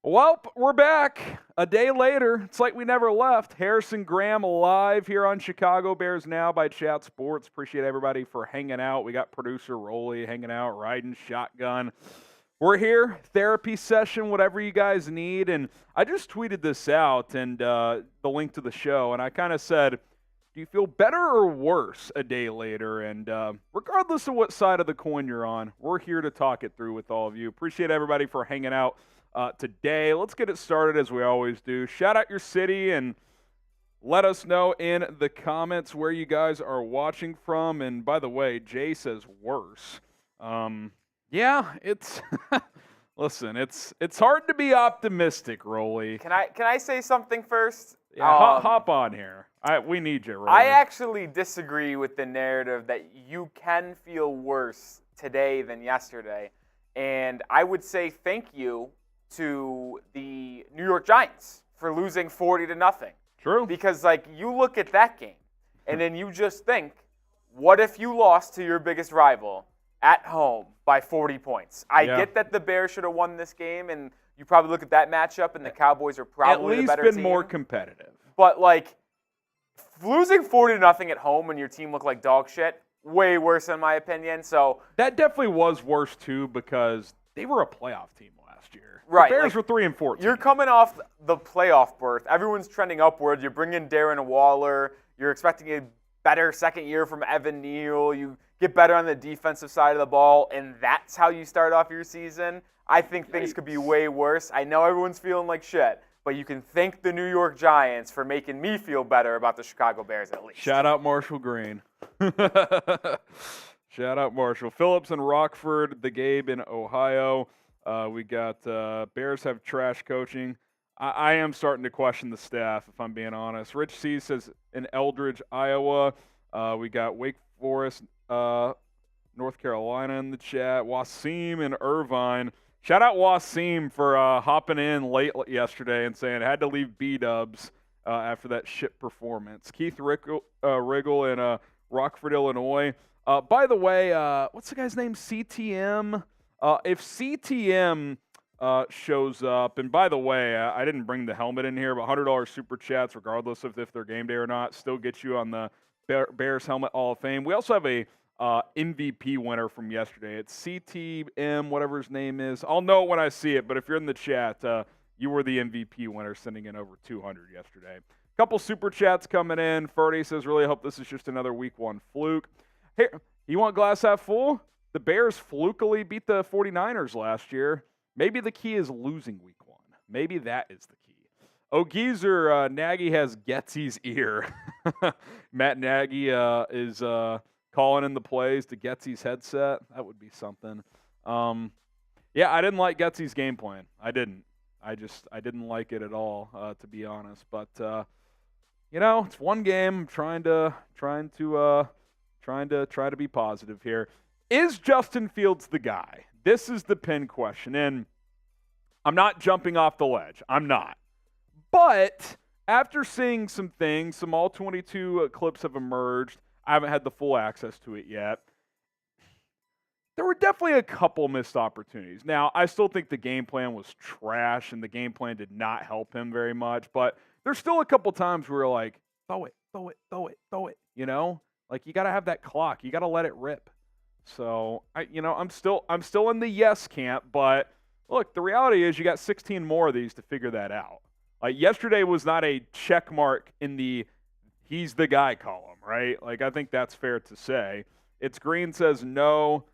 Well, we're back a day later. It's like we never left. Harrison Graham live here on Chicago Bears Now by Chat Sports. Appreciate everybody for hanging out. We got producer Rolly hanging out, riding shotgun. We're here, therapy session, whatever you guys need. And I just tweeted this out and the link to the show, and I kind of said, do you feel better or worse a day later? And regardless of what side of the coin you're on, we're here to talk it through with all of you. Appreciate everybody for hanging out today. Let's get it started as we always do. Shout out your city and let us know in the comments where you guys are watching from. And by the way, Jay says worse. Yeah, it's listen, it's hard to be optimistic, Rolly. Can I say something first? Yeah, hop on here. We need you, Rolly. I actually disagree with the narrative that you can feel worse today than yesterday. And I would say thank you to the New York Giants for losing 40-0. True. Because, you look at that game, and then you just think, what if you lost to your biggest rival at home by 40 points? I get that the Bears should have won this game, and you probably look at that matchup, and the Cowboys are probably the better team. At least been more competitive. But, losing 40-0 at home when your team looked like dog shit, way worse in my opinion. So that definitely was worse, too, because they were a playoff team last year. Right. The Bears were 3-14. You're coming off the playoff berth. Everyone's trending upward. You bring in Darren Waller. You're expecting a better second year from Evan Neal. You get better on the defensive side of the ball, and that's how you start off your season. I think things could be way worse. I know everyone's feeling like shit, but you can thank the New York Giants for making me feel better about the Chicago Bears at least. Shout out Marshall Green. Shout out Marshall. Phillips in Rockford, the Gabe in Ohio. We got Bears have trash coaching. I am starting to question the staff, if I'm being honest. Rich C says in Eldridge, Iowa. We got Wake Forest, North Carolina in the chat. Wasim in Irvine. Shout out Wasim for hopping in late yesterday and saying I had to leave B-dubs after that shit performance. Keith Riggle in Rockford, Illinois. By the way, what's the guy's name? CTM. If CTM shows up, and by the way, I didn't bring the helmet in here, but $100 super chats, regardless of if they're game day or not, still get you on the Bears Helmet Hall of Fame. We also have a MVP winner from yesterday. It's CTM, whatever his name is. I'll know it when I see it, but if you're in the chat, you were the MVP winner, sending in over 200 yesterday. Couple super chats coming in. Ferdy says, really hope this is just another week one fluke. Hey, you want glass half full? The Bears flukily beat the 49ers last year. Maybe the key is losing week one. Maybe that is the key. Geezer, Nagy has Getsy's ear. Matt Nagy is calling in the plays to Getsy's headset. That would be something. Yeah, I didn't like Getsy's game plan. I didn't. I didn't like it at all, to be honest. But it's one game. I'm trying to be positive here. Is Justin Fields the guy? This is the pin question, and I'm not jumping off the ledge. I'm not. But after seeing some things, some all-22 clips have emerged. I haven't had the full access to it yet. There were definitely a couple missed opportunities. Now, I still think the game plan was trash, and the game plan did not help him very much. But there's still a couple times where you're like, throw it. You got to have that clock. You got to let it rip. So, I'm still in the yes camp, but look, the reality is you got 16 more of these to figure that out. Yesterday was not a check mark in the he's the guy column, right? I think that's fair to say. It's Green says no.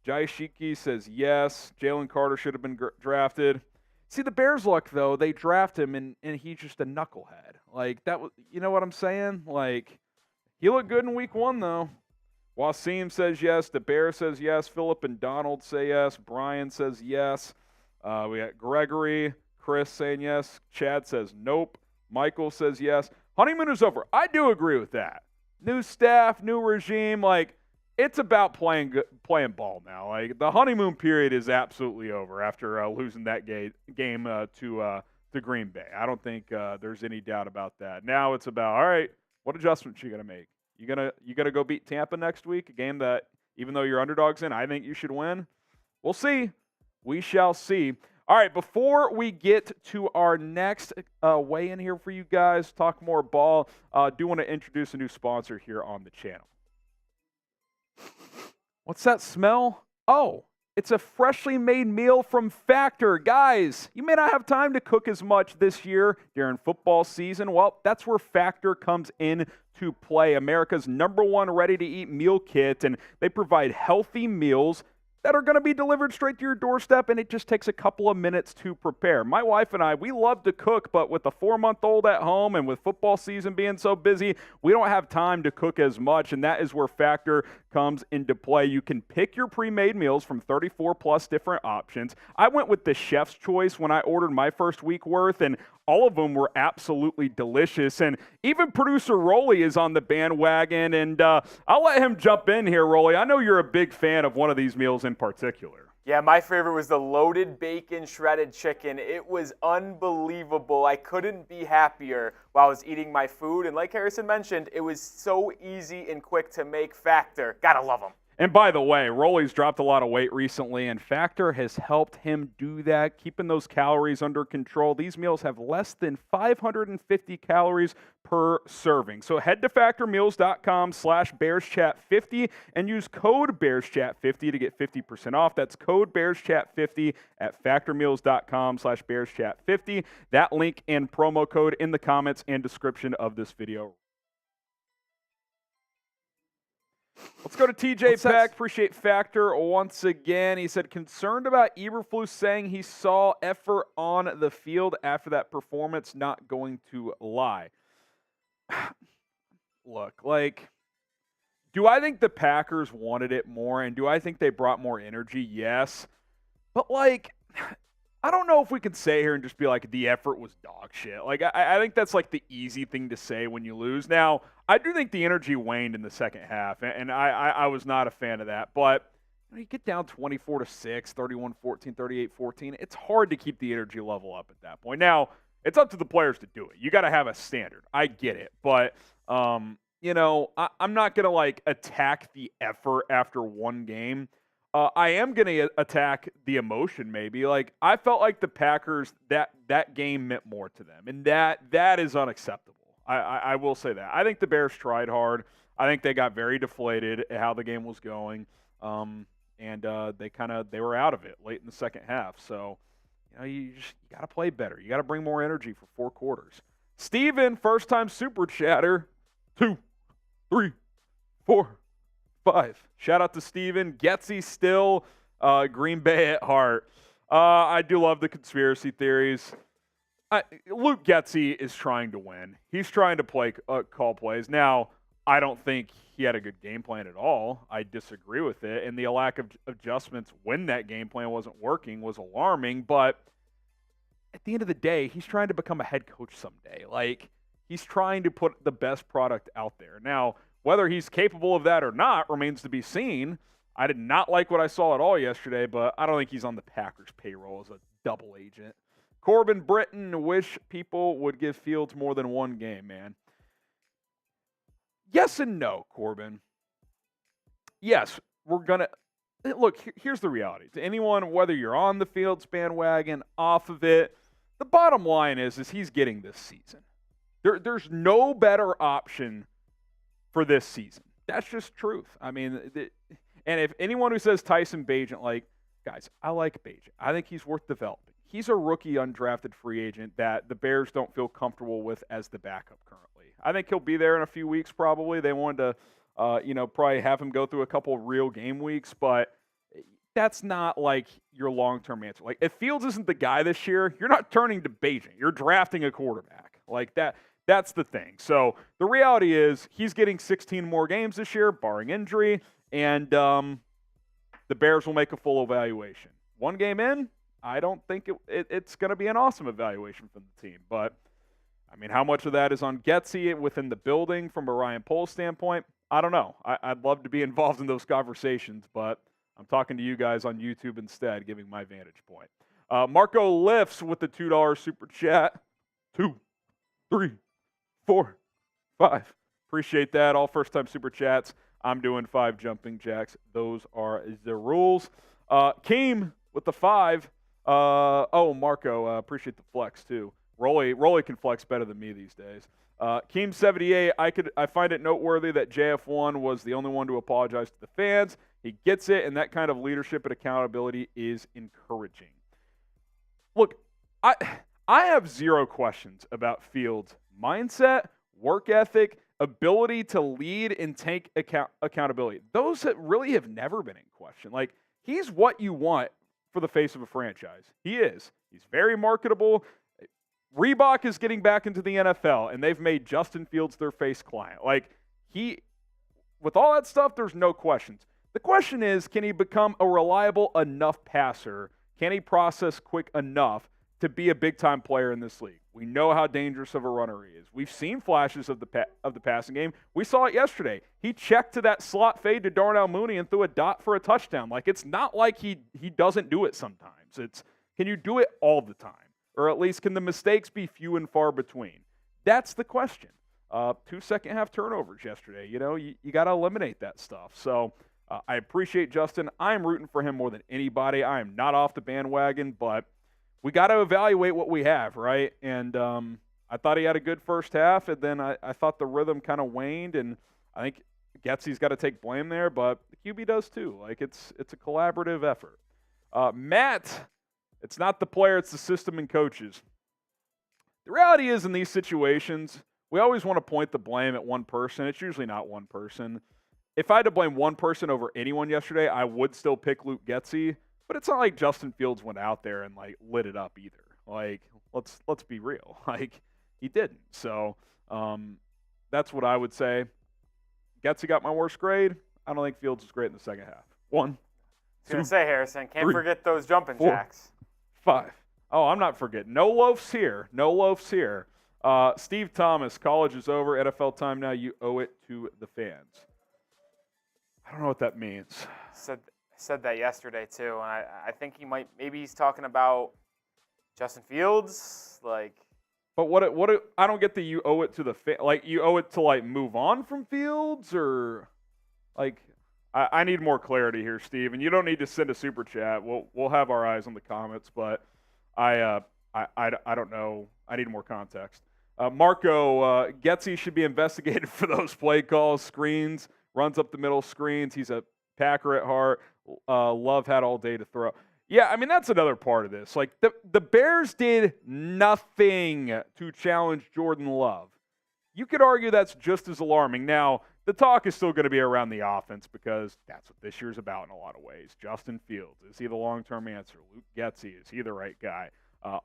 Jai Shiki says yes. Jalen Carter should have been drafted. See, the Bears luck, though, they draft him, and he's just a knucklehead. That was, you know what I'm saying? He looked good in week one, though. Wasim says yes. The Bear says yes. Philip and Donald say yes. Brian says yes. We got Gregory, Chris saying yes. Chad says nope. Michael says yes. Honeymoon is over. I do agree with that. New staff, new regime. It's about playing ball now. The honeymoon period is absolutely over after losing that game to Green Bay. I don't think there's any doubt about that. Now it's about, all right, what adjustments you gonna make? You gonna go beat Tampa next week, a game that even though you're underdogs in, I think you should win. We'll see. We shall see. All right, before we get to our next weigh-in here for you guys, talk more ball, do want to introduce a new sponsor here on the channel. What's that smell? Oh, it's a freshly made meal from Factor. Guys, you may not have time to cook as much this year during football season. Well, that's where Factor comes in to play. America's #1 ready-to-eat meal kit, and they provide healthy meals that are going to be delivered straight to your doorstep, and it just takes a couple of minutes to prepare. My wife and I, we love to cook, but with a 4-month-old at home and with football season being so busy, we don't have time to cook as much, and that is where Factor comes into play. You can pick your pre-made meals from 34-plus different options. I went with the chef's choice when I ordered my first week worth, and all of them were absolutely delicious. And even producer Rolly is on the bandwagon, and I'll let him jump in here, Rolly. I know you're a big fan of one of these meals in particular. Yeah, my favorite was the loaded bacon shredded chicken. It was unbelievable. I couldn't be happier while I was eating my food. And like Harrison mentioned, it was so easy and quick to make. Factor. Gotta love them. And by the way, Rolly's dropped a lot of weight recently, and Factor has helped him do that, keeping those calories under control. These meals have less than 550 calories per serving. So head to factormeals.com/BearsChat50 and use code BearsChat50 to get 50% off. That's code BearsChat50 at factormeals.com/BearsChat50. That link and promo code in the comments and description of this video. Let's go to TJ Peck. Appreciate Factor once again. He said, concerned about Eberflus saying he saw effort on the field after that performance. Not going to lie. Look, do I think the Packers wanted it more, and do I think they brought more energy? Yes. But, I don't know if we could say here and just be like, the effort was dog shit. I think that's the easy thing to say when you lose. Now, I do think the energy waned in the second half, and I was not a fan of that. But you get down 24-6, 31-14, 38-14. It's hard to keep the energy level up at that point. Now, it's up to the players to do it. You got to have a standard. I get it. But, I'm not going to, attack the effort after one game. I am going to attack the emotion maybe. I felt like the Packers, that game meant more to them, and that is unacceptable. I will say that. I think the Bears tried hard. I think they got very deflated at how the game was going, and they were out of it late in the second half. So, you got to play better. You got to bring more energy for 4 quarters. Steven, first-time super chatter, 2, 3, 4, 5. Shout out to Steven. Getsy still, Green Bay at heart. I do love the conspiracy theories. Luke Getsy is trying to win. He's trying to call plays. Now, I don't think he had a good game plan at all. I disagree with it. And the lack of adjustments when that game plan wasn't working was alarming. But at the end of the day, he's trying to become a head coach someday. He's trying to put the best product out there. Now, whether he's capable of that or not remains to be seen. I did not like what I saw at all yesterday, but I don't think he's on the Packers payroll as a double agent. Corbin Britton, wish people would give Fields more than one game, man. Yes and no, Corbin. Yes, we're going to – look, here's the reality. To anyone, whether you're on the Fields bandwagon, off of it, the bottom line is he's getting this season. There's no better option for this season. That's just truth. I mean, and if anyone who says Tyson Bagent, guys, I like Bagent. I think he's worth developing. He's a rookie undrafted free agent that the Bears don't feel comfortable with as the backup currently. I think he'll be there in a few weeks probably. They wanted to, probably have him go through a couple of real game weeks, but that's not your long-term answer. If Fields isn't the guy this year, you're not turning to Bagent. You're drafting a quarterback. That. That's the thing. So the reality is he's getting 16 more games this year, barring injury, and the Bears will make a full evaluation. One game in, I don't think it's going to be an awesome evaluation from the team. But, I mean, how much of that is on Getsy within the building from a Ryan Poles standpoint? I don't know. I'd love to be involved in those conversations, but I'm talking to you guys on YouTube instead, giving my vantage point. Marco Lifts with the $2 super chat. 2, 3, 4, 5. Appreciate that. All first-time super chats. I'm doing 5 jumping jacks. Those are the rules. Keem with the 5. Marco, appreciate the flex too. Rolly can flex better than me these days. Keem78, I find it noteworthy that JF1 was the only one to apologize to the fans. He gets it, and that kind of leadership and accountability is encouraging. Look, I have zero questions about Fields' mindset, work ethic, ability to lead and take accountability. Those that really have never been in question. Like, he's what you want for the face of a franchise. He is. He's very marketable. Reebok is getting back into the NFL, and they've made Justin Fields their face client. Like, with all that stuff, there's no questions. The question is, can he become a reliable enough passer? Can he process quick enough to be a big-time player in this league? We know how dangerous of a runner he is. We've seen flashes of the passing game. We saw it yesterday. He checked to that slot fade to Darnell Mooney and threw a dot for a touchdown. Like, it's not like he doesn't do it sometimes. It's, can you do it all the time? Or at least can the mistakes be few and far between? That's the question. 2 second-half turnovers yesterday. You got to eliminate that stuff. So I appreciate Justin. I'm rooting for him more than anybody. I am not off the bandwagon, but we got to evaluate what we have, right? And I thought he had a good first half, and then I thought the rhythm kind of waned, and I think Getsy's got to take blame there, but the QB does too. Like, it's a collaborative effort. Matt, it's not the player, it's the system and coaches. The reality is, in these situations, we always want to point the blame at one person. It's usually not one person. If I had to blame one person over anyone yesterday, I would still pick Luke Getsy. But it's not like Justin Fields went out there and lit it up either. Like, let's be real. Like, he didn't. So that's what I would say. Getsy got my worst grade. I don't think Fields was great in the second half. 1, 2, I was going to say, Harrison, can't 3, forget those jumping 4, jacks. 5. Oh, I'm not forgetting. No loafs here. No loafs here. Steve Thomas, college is over. NFL time now. You owe it to the fans. I don't know what that means. Said that yesterday too, and I think maybe he's talking about Justin Fields, like. But what I don't get the you owe it to the like, you owe it to move on from Fields, or like I need more clarity here, Steve, and you don't need to send a super chat. We'll have our eyes on the comments, but I don't know. I need more context. Marco, Getsy should be investigated for those play calls, screens, runs up the middle screens. He's a Packer at heart. Love had all day to throw. Yeah, I mean, that's another part of this. Like, the Bears did nothing to challenge Jordan Love. You could argue that's just as alarming. Now, the talk is still going to be around the offense because that's what this year's about in a lot of ways. Justin Fields, is he the long-term answer? Luke Getsy, is he the right guy?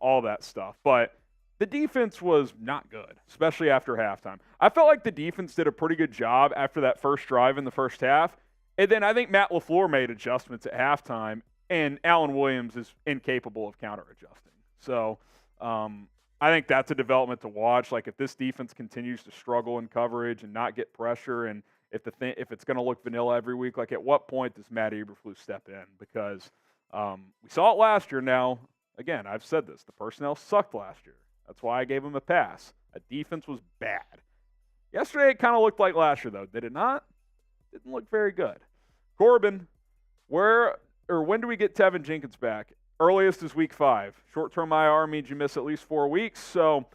All that stuff. But the defense was not good, especially after halftime. I felt like the defense did a pretty good job after that first drive in the first half. And then I think Matt LaFleur made adjustments at halftime, and Allen Williams is incapable of counter-adjusting. So I think that's a development to watch. Like, if this defense continues to struggle in coverage and not get pressure, and if it's going to look vanilla every week, like, at what point does Matt Eberflus step in? Because we saw it last year. Now, again, I've said this. The personnel sucked last year. That's why I gave him a pass. The defense was bad. Yesterday, it kind of looked like last year, though. Did it not? Didn't look very good. Corbin, when do we get Tevin Jenkins back? Earliest is week 5. Short-term IR means you miss at least 4 weeks. So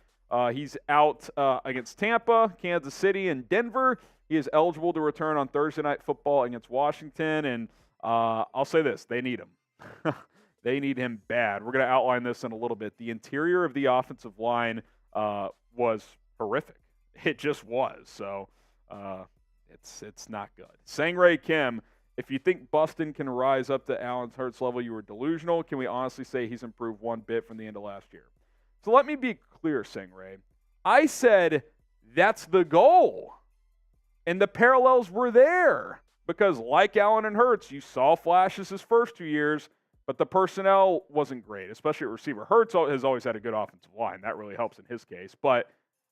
he's out against Tampa, Kansas City, and Denver. He is eligible to return on Thursday Night Football against Washington. And I'll say this, they need him. They need him bad. We're going to outline this in a little bit. The interior of the offensive line was horrific. It just was. So it's not good. Sangray Kim, if you think Buston can rise up to Allen Hurts level, you were delusional. Can we honestly say he's improved one bit from the end of last year? So let me be clear, Sangray. I said that's the goal. And the parallels were there. Because like Allen and Hurts, you saw flashes his first 2 years, but the personnel wasn't great, especially at receiver. Hurts has always had a good offensive line. That really helps in his case. But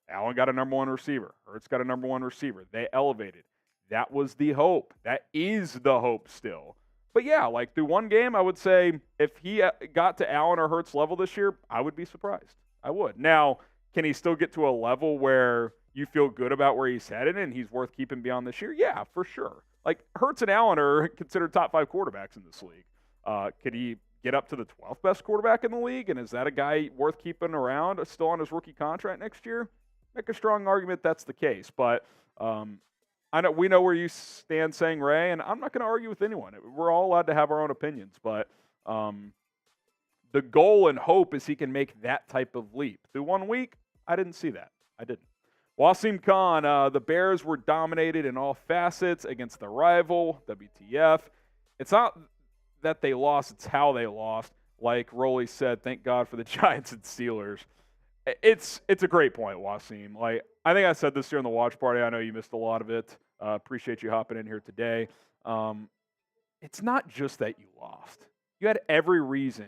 Allen got a number 1 receiver. Hurts got a number 1 receiver. They elevated. That was the hope. That is the hope still. But yeah, like through one game, I would say if he got to Allen or Hurts level this year, I would be surprised. I would. Now, can he still get to a level where you feel good about where he's headed and he's worth keeping beyond this year? Yeah, for sure. Like Hurts and Allen are considered top 5 quarterbacks in this league. Could he get up to the 12th best quarterback in the league? And is that a guy worth keeping around still on his rookie contract next year? Make a strong argument that's the case. But we know where you stand saying Ray, and I'm not going to argue with anyone. We're all allowed to have our own opinions. But the goal and hope is he can make that type of leap. Through 1 week, I didn't see that. I didn't. Wasim Khan, the Bears were dominated in all facets against the rival, WTF. It's not that they lost, it's how they lost. Like Rolly said, thank God for the Giants and Steelers. It's a great point, Wasim. Like, I think I said this here in the watch party. I know you missed a lot of it. Appreciate you hopping in here today. It's not just that you lost. You had every reason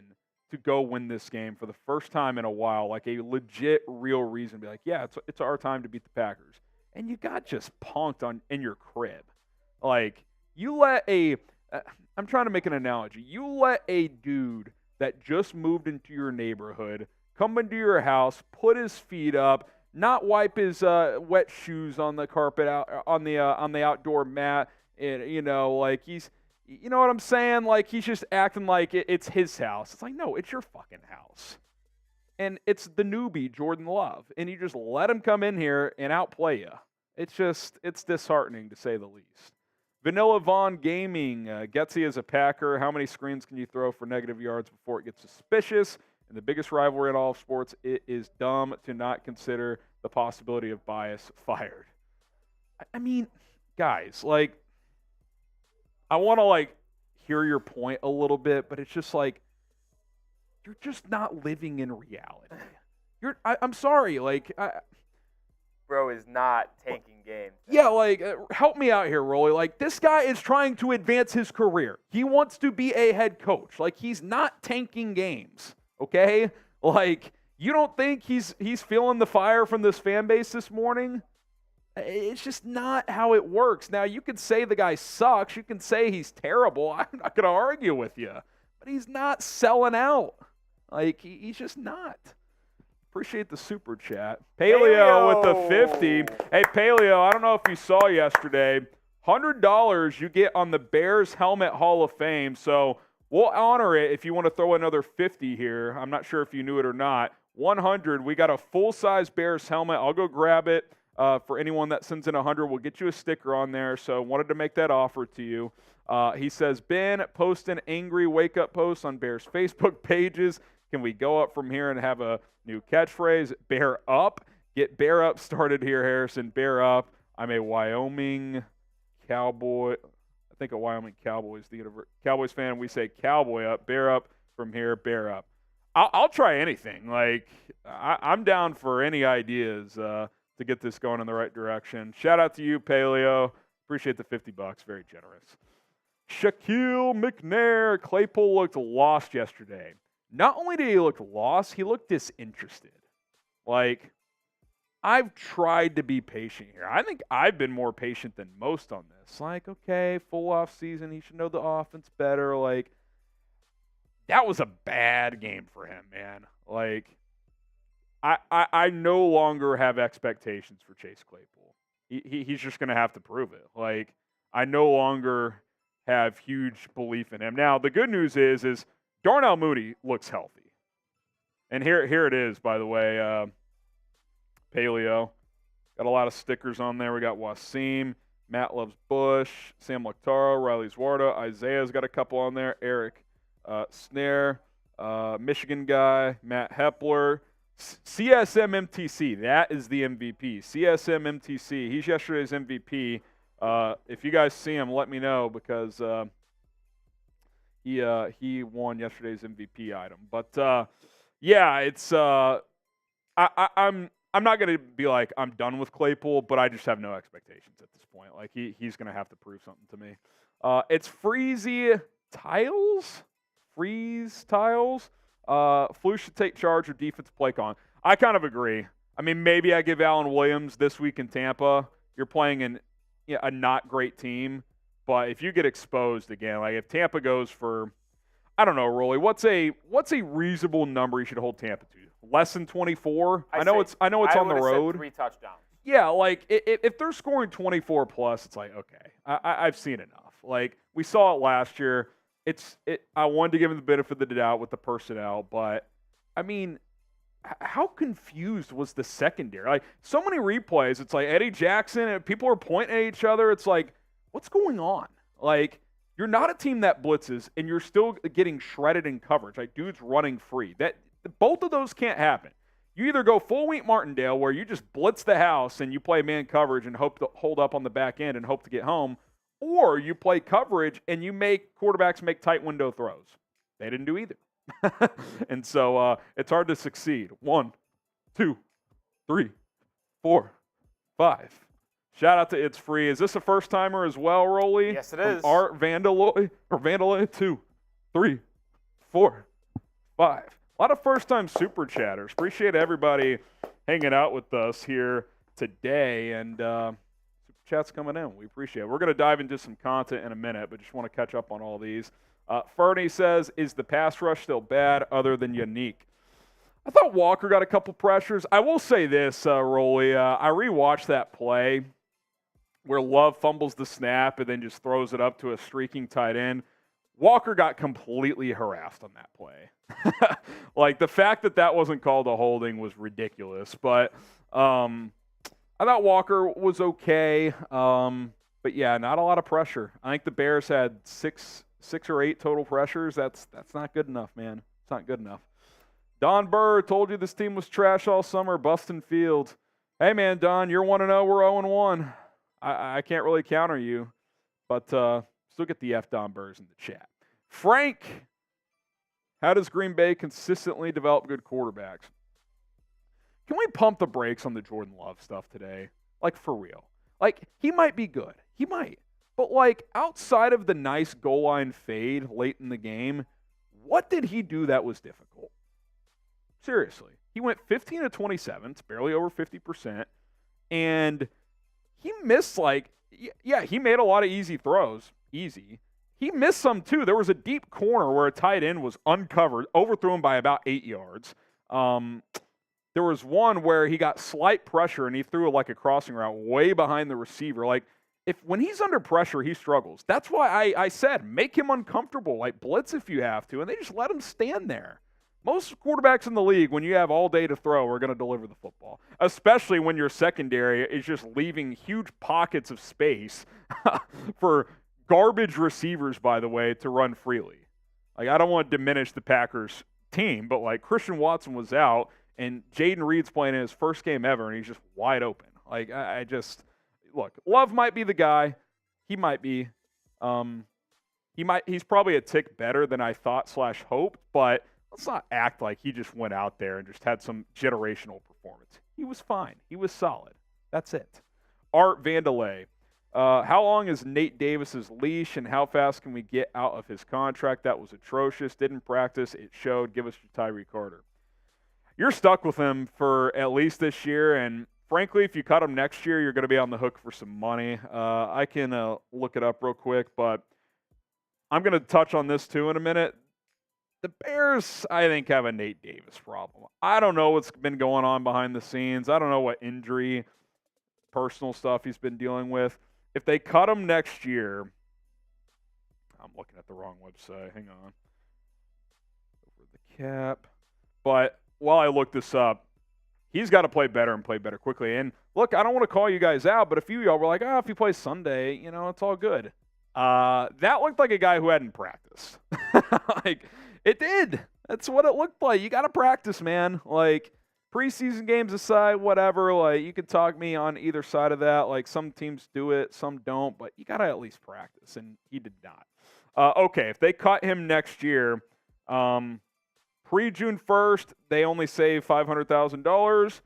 to go win this game for the first time in a while, like a legit, real reason to be like, yeah, it's our time to beat the Packers. And you got just punked in your crib. Like, you let I'm trying to make an analogy. You let a dude that just moved into your neighborhood come into your house, put his feet up, not wipe his wet shoes on the carpet on the outdoor mat, and like he's. You know what I'm saying? Like, he's just acting like it's his house. It's like, no, it's your fucking house. And it's the newbie, Jordan Love. And you just let him come in here and outplay you. It's disheartening, to say the least. Vanilla Vaughn Gaming. Getsy is a Packer. How many screens can you throw for negative yards before it gets suspicious? And the biggest rivalry in all of sports, it is dumb to not consider the possibility of bias fired. I mean, guys, like, I want to, hear your point a little bit, but it's just like, you're just not living in reality. I'm sorry, Bro is not tanking games. Yeah, help me out here, Rolly. Like, this guy is trying to advance his career. He wants to be a head coach. Like, he's not tanking games, okay? Like, you don't think he's feeling the fire from this fan base this morning? It's just not how it works. Now, you can say the guy sucks. You can say he's terrible. I'm not going to argue with you. But he's not selling out. Like, he's just not. Appreciate the super chat. Paleo with the 50. Hey, Paleo, I don't know if you saw yesterday. $100 you get on the Bears Helmet Hall of Fame. So we'll honor it if you want to throw another 50 here. I'm not sure if you knew it or not. 100, we got a full-size Bears helmet. I'll go grab it. For anyone that sends in 100, we'll get you a sticker on there. So wanted to make that offer to you. He says, Ben, post an angry wake-up post on Bears Facebook pages. Can we go up from here and have a new catchphrase? Bear up. Get Bear up started here, Harrison. Bear up. I'm a Wyoming Cowboy. I think a Wyoming Cowboys Cowboys fan. We say Cowboy up. Bear up from here. Bear up. I'll try anything. Like, I'm down for any ideas to get this going in the right direction. Shout out to you, Paleo. Appreciate the $50. Very generous. Shaquille McNair. Claypool looked lost yesterday. Not only did he look lost, he looked disinterested. Like, I've tried to be patient here. I think I've been more patient than most on this. Like, okay, full off season. He should know the offense better. Like, that was a bad game for him, man. Like, I no longer have expectations for Chase Claypool. He's just going to have to prove it. Like, I no longer have huge belief in him. Now, the good news is Darnell Mooney looks healthy. And here it is, by the way, Paleo. Got a lot of stickers on there. We got Wasim, Matt Loves Bush, Sam Lactaro, Riley Zwarda, Isaiah's got a couple on there, Eric Snare, Michigan guy, Matt Hepler, CSM MTC, that is the MVP. CSM MTC, he's yesterday's MVP. If you guys see him, let me know because he won yesterday's MVP item. But yeah, it's I'm not going to be like I'm done with Claypool, but I just have no expectations at this point. Like he's going to have to prove something to me. It's Freeze Tiles. Flu should take charge of defensive play calling. I kind of agree. I mean, maybe I give Allen Williams this week in Tampa. You're playing a not great team, but if you get exposed again, like if Tampa goes for, I don't know, Rolly, what's a reasonable number you should hold Tampa to? Less than 24? I know it's on the road. 3 touchdowns. Yeah, like if they're scoring 24 plus, it's like okay, I've seen enough. Like we saw it last year. I wanted to give him the benefit of the doubt with the personnel, but I mean, how confused was the secondary? Like, so many replays, it's like Eddie Jackson and people are pointing at each other. It's like, what's going on? Like, you're not a team that blitzes and you're still getting shredded in coverage. Like, dude's running free. Both of those can't happen. You either go full Wheat Martindale where you just blitz the house and you play man coverage and hope to hold up on the back end and hope to get home, or you play coverage and you make quarterbacks make tight window throws. They didn't do either. And so it's hard to succeed. 1, 2, 3, 4, 5. Shout out to It's Free. Is this a first timer as well, Rolly? Yes, it is. Art Vandaloy or Vandaloy. 2, 3, 4, 5. A lot of first time super chatters. Appreciate everybody hanging out with us here today, and super chats coming in. We appreciate it. We're going to dive into some content in a minute, but just want to catch up on all these. Fernie says, is the pass rush still bad other than Unique? I thought Walker got a couple pressures. I will say this, Rolly. I rewatched that play where Love fumbles the snap and then just throws it up to a streaking tight end. Walker got completely harassed on that play. Like, the fact that wasn't called a holding was ridiculous. But I thought Walker was okay. But, yeah, not a lot of pressure. I think the Bears had six or 8 total pressures. That's not good enough, man. It's not good enough. Don Burr told you this team was trash all summer, busting Fields. Hey, man, Don, you're 1-0. We're 0-1. I can't really counter you, but still get the F Don Burrs in the chat. Frank, how does Green Bay consistently develop good quarterbacks? Can we pump the brakes on the Jordan Love stuff today? Like, for real. Like, he might be good. He might. But, like, outside of the nice goal line fade late in the game, what did he do that was difficult? Seriously. He went 15 of 27. It's barely over 50%. And he missed, like, yeah, he made a lot of easy throws. Easy. He missed some, too. There was a deep corner where a tight end was uncovered, overthrew him by about 8 yards. There was one where he got slight pressure, and he threw, like, a crossing route way behind the receiver. Like, when he's under pressure, he struggles. That's why I said make him uncomfortable. Like, blitz if you have to, and they just let him stand there. Most quarterbacks in the league, when you have all day to throw, are going to deliver the football, especially when your secondary is just leaving huge pockets of space for garbage receivers, by the way, to run freely. Like, I don't want to diminish the Packers team, but, like, Christian Watson was out, and Jaden Reed's playing in his first game ever, and he's just wide open. Like, I just – look, Love might be the guy. He might be. He's probably a tick better than I thought / hoped, but – let's not act like he just went out there and just had some generational performance. He was fine. He was solid. That's it. Art Vandalay. How long is Nate Davis's leash, and how fast can we get out of his contract? That was atrocious. Didn't practice. It showed. Give us your Tyree Carter. You're stuck with him for at least this year, and frankly, if you cut him next year, you're going to be on the hook for some money. I can look it up real quick, but I'm going to touch on this too in a minute. The Bears, I think, have a Nate Davis problem. I don't know what's been going on behind the scenes. I don't know what injury, personal stuff he's been dealing with. If they cut him next year, I'm looking at the wrong website. Hang on. Over the cap. But while I look this up, he's got to play better and play better quickly. And look, I don't want to call you guys out, but a few of y'all were like, if he plays Sunday, it's all good. That looked like a guy who hadn't practiced. Like, it did. That's what it looked like. You got to practice, man. Like, preseason games aside, whatever. Like, you could talk me on either side of that. Like, some teams do it, some don't, but you got to at least practice, and he did not. Okay, if they cut him next year, pre-June 1st, they only save $500,000.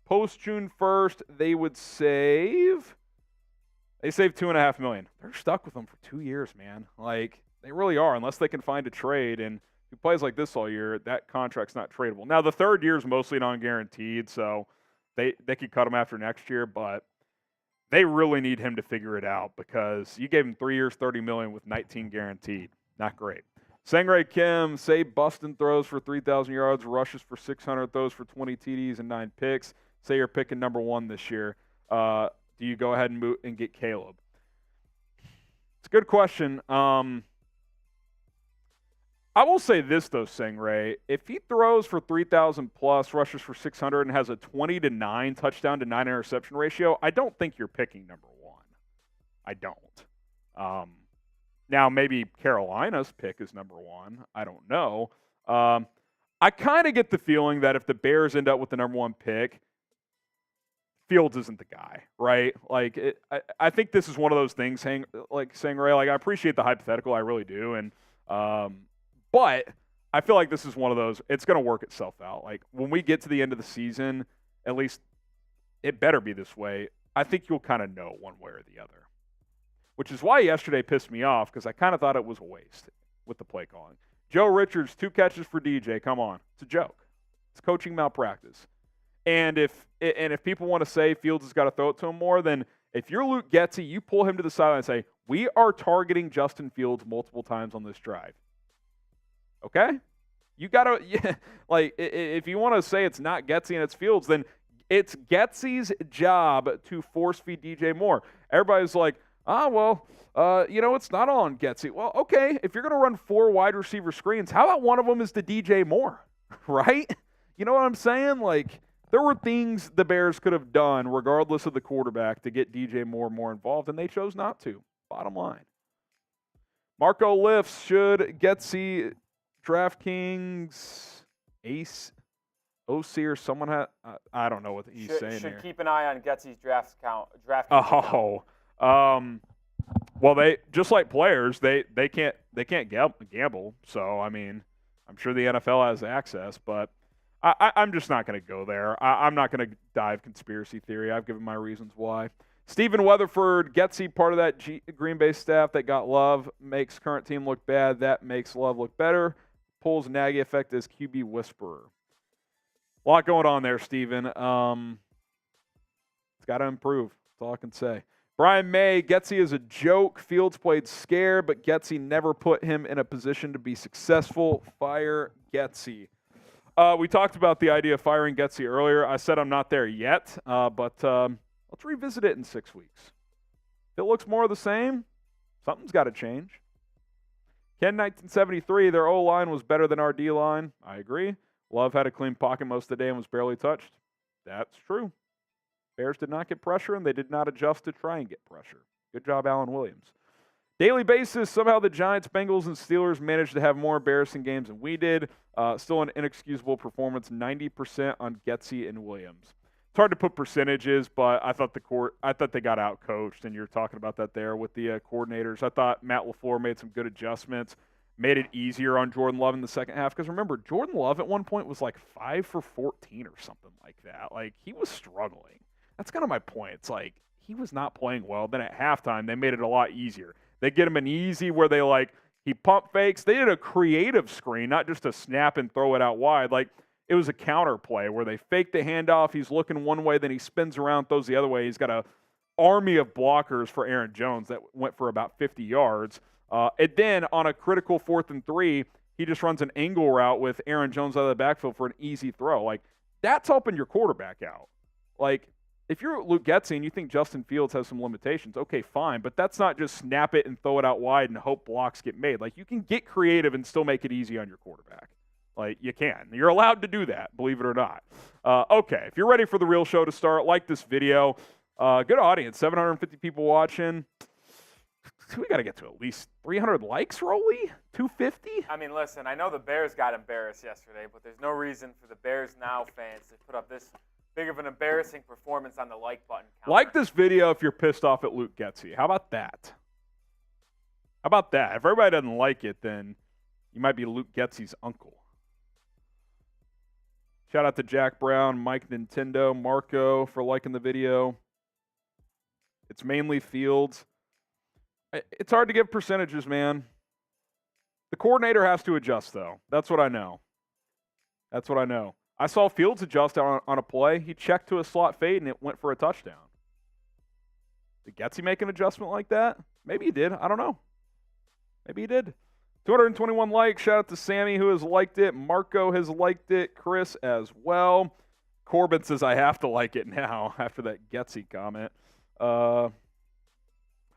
Post-June 1st, they would save $2.5 million. They're stuck with him for 2 years, man. Like, they really are, unless they can find a trade. And if he plays like this all year, that contract's not tradable. Now, the third year is mostly non-guaranteed, so they could cut him after next year, but they really need him to figure it out because you gave him 3 years, $30 million with 19 guaranteed. Not great. Sangray Kim, say Bustin throws for 3,000 yards, rushes for 600, throws for 20 TDs and 9 picks. Say you're picking number 1 this year. Do you go ahead and move and get Caleb? It's a good question. I will say this, though, Stingray. If he throws for 3,000 plus, rushes for 600, and has a 20-9 touchdown to 9 interception ratio, I don't think you're picking number one. I don't. Now, maybe Carolina's pick is number one. I don't know. I kind of get the feeling that if the Bears end up with the number one pick, Fields isn't the guy, right? Like, I think this is one of those things, Stingray, like, I appreciate the hypothetical, I really do, and but I feel like this is one of those, it's going to work itself out. Like, when we get to the end of the season, at least it better be this way, I think you'll kind of know one way or the other. Which is why yesterday pissed me off, because I kind of thought it was a waste with the play calling. Joe Richards, 2 catches for DJ. Come on. It's a joke. It's coaching malpractice. And if people want to say Fields has got to throw it to him more, then if you're Luke Getsy, you pull him to the sideline and say, we are targeting Justin Fields multiple times on this drive. Okay? You got to, if you want to say it's not Getsy and it's Fields, then it's Getsy's job to force feed DJ Moore. Everybody's like, it's not on Getsy. Well, okay, if you're going to run 4 wide receiver screens, how about one of them is to DJ Moore, right? You know what I'm saying? Like, there were things the Bears could have done, regardless of the quarterback, to get DJ Moore more involved, and they chose not to. Bottom line. Marco lifts. Should Getsy, DraftKings, Ace, OC, or someone I don't know what he's saying here. Should keep an eye on Getsy's draft count. Well, they just like players, they can't gamble. So I mean, I'm sure the NFL has access, but I'm just not going to go there. I'm not going to dive conspiracy theory. I've given my reasons why. Stephen Weatherford, Getsy, part of that Green Bay staff that got Love, makes current team look bad. That makes Love look better. Pulls Nagy effect as QB whisperer. A lot going on there, Stephen. It's got to improve. That's all I can say. Brian May, Getsy is a joke. Fields played scared, but Getsy never put him in a position to be successful. Fire Getsy. We talked about the idea of firing Getsy earlier. I said I'm not there yet, but let's revisit it in 6 weeks. If it looks more of the same, something's got to change. Ken 1973, their O-line was better than our D-line. I agree. Love had a clean pocket most of the day and was barely touched. That's true. Bears did not get pressure, and they did not adjust to try and get pressure. Good job, Alan Williams. Daily basis, somehow the Giants, Bengals, and Steelers managed to have more embarrassing games than we did. Still an inexcusable performance, 90% on Getsy and Williams. It's hard to put percentages, but I thought they got out-coached, and you're talking about that there with the coordinators. I thought Matt LaFleur made some good adjustments, made it easier on Jordan Love in the second half. Because remember, Jordan Love at one point was like 5 for 14 or something like that. Like, he was struggling. That's kind of my point. It's like, he was not playing well. Then at halftime, they made it a lot easier. They get him an easy where he pump fakes. They did a creative screen, not just a snap and throw it out wide. Like, it was a counter play where they fake the handoff. He's looking one way, then he spins around, throws the other way. He's got an army of blockers for Aaron Jones that went for about 50 yards. And then on a critical 4th and 3, he just runs an angle route with Aaron Jones out of the backfield for an easy throw. Like, that's helping your quarterback out. Like, if you're Luke Getsy and you think Justin Fields has some limitations, okay, fine. But that's not just snap it and throw it out wide and hope blocks get made. Like, you can get creative and still make it easy on your quarterback. Like, you can. You're allowed to do that, believe it or not. Okay, if you're ready for the real show to start, like this video. Good audience, 750 people watching. We got to get to at least 300 likes, Rolly? 250? I mean, listen, I know the Bears got embarrassed yesterday, but there's no reason for the Bears Now fans to put up this big of an embarrassing performance on the like button counter. Like this video if you're pissed off at Luke Getsy. How about that? How about that? If everybody doesn't like it, then you might be Luke Getsy's uncle. Shout out to Jack Brown, Mike Nintendo, Marco for liking the video. It's mainly Fields. It's hard to give percentages, man. The coordinator has to adjust, though. That's what I know. I saw Fields adjust on a play. He checked to a slot fade, and it went for a touchdown. Did Getsy make an adjustment like that? Maybe he did. I don't know. Maybe he did. 221 likes. Shout out to Sammy, who has liked it. Marco has liked it. Chris as well. Corbin says, I have to like it now after that Getsy comment.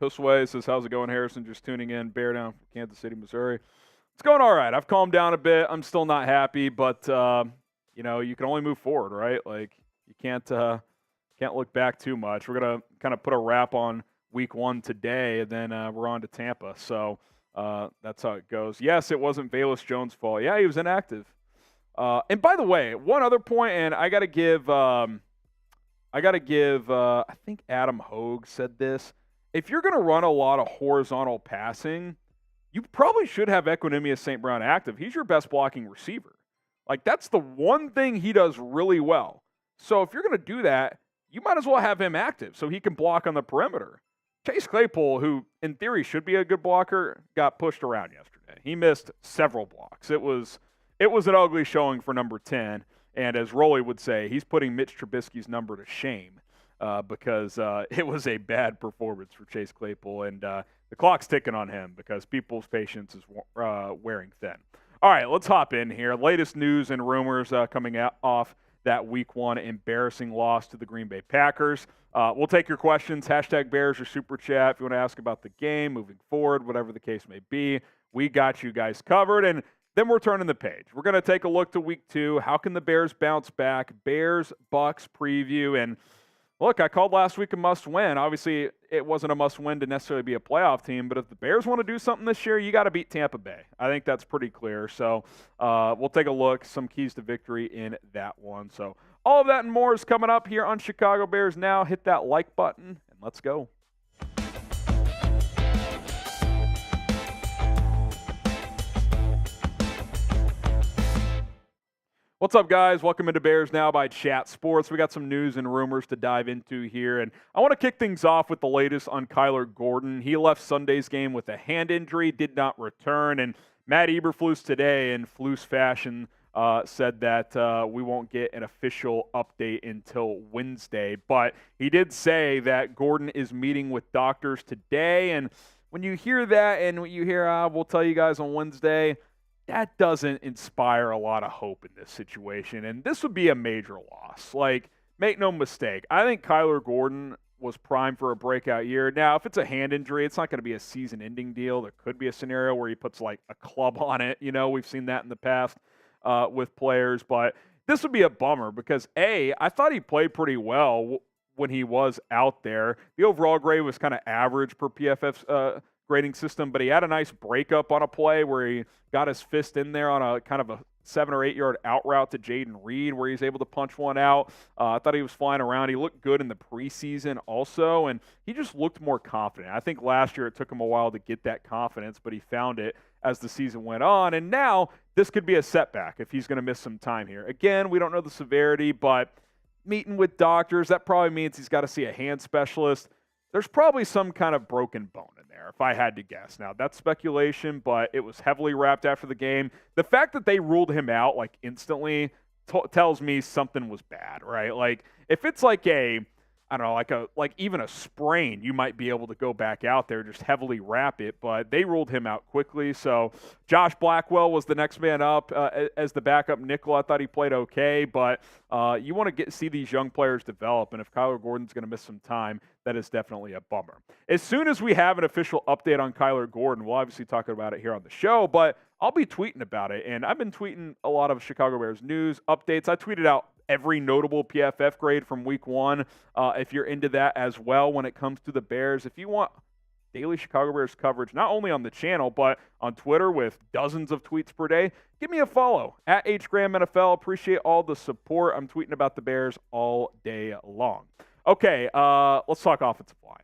Josue says, how's it going, Harrison? Just tuning in. Bear down from Kansas City, Missouri. It's going all right. I've calmed down a bit. I'm still not happy, but you can only move forward, right? Like you can't look back too much. We're gonna kind of put a wrap on week 1 today, and then we're on to Tampa. So that's how it goes. Yes, it wasn't Velus Jones' fault. Yeah, he was inactive. And by the way, one other point, and I got to give. I think Adam Hogue said this. If you're going to run a lot of horizontal passing, you probably should have Equanimeous St. Brown active. He's your best blocking receiver. Like, that's the one thing he does really well. So if you're going to do that, you might as well have him active so he can block on the perimeter. Chase Claypool, who in theory should be a good blocker, got pushed around yesterday. He missed several blocks. It was an ugly showing for number 10. And as Rolly would say, he's putting Mitch Trubisky's number to shame because it was a bad performance for Chase Claypool. And the clock's ticking on him because people's patience is wearing thin. All right, let's hop in here. Latest news and rumors coming off that Week 1 embarrassing loss to the Green Bay Packers. We'll take your questions, #Bears or Super Chat. If you want to ask about the game, moving forward, whatever the case may be, we got you guys covered. And then we're turning the page. We're going to take a look to Week 2. How can the Bears bounce back? Bears-Bucks preview. And look, I called last week a must-win. Obviously, it wasn't a must-win to necessarily be a playoff team, but if the Bears want to do something this year, you got to beat Tampa Bay. I think that's pretty clear. So we'll take a look, some keys to victory in that one. So all of that and more is coming up here on Chicago Bears Now. Hit that like button, and let's go. What's up, guys? Welcome into Bears Now by Chat Sports. We got some news and rumors to dive into here, and I want to kick things off with the latest on Kyler Gordon. He left Sunday's game with a hand injury, did not return, and Matt Eberflus today, in Flus fashion, said that we won't get an official update until Wednesday, but he did say that Gordon is meeting with doctors today, and when you hear that and when you hear, we'll tell you guys on Wednesday, that doesn't inspire a lot of hope in this situation, and this would be a major loss. Like, make no mistake, I think Kyler Gordon was primed for a breakout year. Now, if it's a hand injury, it's not going to be a season-ending deal. There could be a scenario where he puts, like, a club on it. You know, we've seen that in the past with players, but this would be a bummer because, A, I thought he played pretty well when he was out there. The overall grade was kind of average per PFF's grading system, but he had a nice breakup on a play where he got his fist in there on a kind of a 7 or 8 yard out route to Jaden Reed where he's able to punch one out. I thought he was flying around. He looked good in the preseason also, and he just looked more confident. I think last year it took him a while to get that confidence, but he found it as the season went on, and now this could be a setback if he's going to miss some time here. Again, we don't know the severity, but meeting with doctors, that probably means he's got to see a hand specialist. There's probably some kind of broken bone in there, if I had to guess. Now, that's speculation, but it was heavily wrapped after the game. The fact that they ruled him out, like, instantly tells me something was bad, right? Like, if it's like like even a sprain, you might be able to go back out there, just heavily wrap it, but they ruled him out quickly. So Josh Blackwell was the next man up as the backup nickel. I thought he played okay, but you want to see these young players develop, and if Kyler Gordon's going to miss some time, that is definitely a bummer. As soon as we have an official update on Kyler Gordon, we'll obviously talk about it here on the show, but I'll be tweeting about it, and I've been tweeting a lot of Chicago Bears news updates. I tweeted out every notable PFF grade from Week 1, if you're into that as well when it comes to the Bears. If you want daily Chicago Bears coverage, not only on the channel, but on Twitter with dozens of tweets per day, give me a follow, at HGramNFL. Appreciate all the support. I'm tweeting about the Bears all day long. Okay, let's talk offensive line.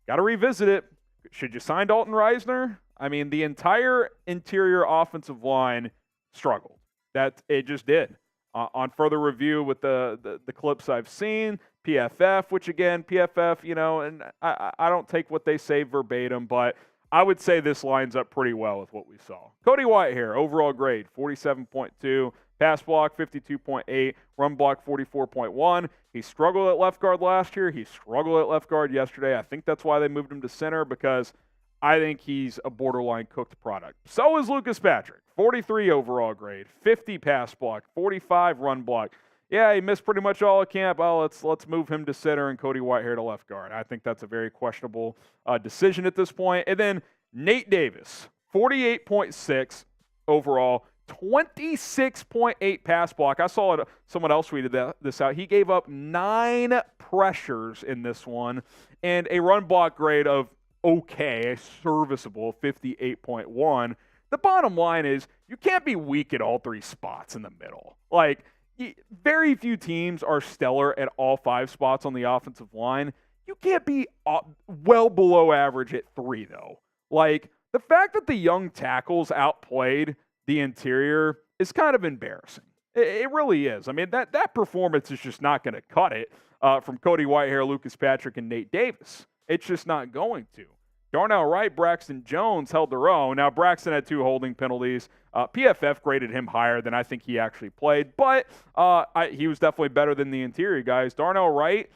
Got to revisit it. Should you sign Dalton Risner? I mean, the entire interior offensive line struggled. It just did. On further review with the clips I've seen, PFF, which again, PFF, and I don't take what they say verbatim, but I would say this lines up pretty well with what we saw. Cody Whitehair, overall grade, 47.2, pass block, 52.8, run block, 44.1. He struggled at left guard last year. He struggled at left guard yesterday. I think that's why they moved him to center, because I think he's a borderline cooked product. So is Lucas Patrick, 43 overall grade, 50 pass block, 45 run block. Yeah, he missed pretty much all of camp. Well, let's move him to center and Cody Whitehair to left guard. I think that's a very questionable decision at this point. And then Nate Davis, 48.6 overall, 26.8 pass block. I saw it. Someone else tweeted this out. He gave up 9 pressures in this one and a run block grade of okay, serviceable, 58.1. The bottom line is you can't be weak at all 3 spots in the middle. Like, very few teams are stellar at all 5 spots on the offensive line. You can't be well below average at 3, though. Like, the fact that the young tackles outplayed the interior is kind of embarrassing. It really is. I mean, that performance is just not going to cut it from Cody Whitehair, Lucas Patrick, and Nate Davis. It's just not going to. Darnell Wright, Braxton Jones held their own. Now, Braxton had 2 holding penalties. PFF graded him higher than I think he actually played, but he was definitely better than the interior guys. Darnell Wright,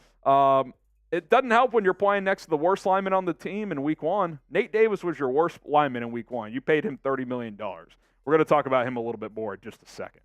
it doesn't help when you're playing next to the worst lineman on the team in week 1. Nate Davis was your worst lineman in week 1. You paid him $30 million. We're going to talk about him a little bit more in just a second.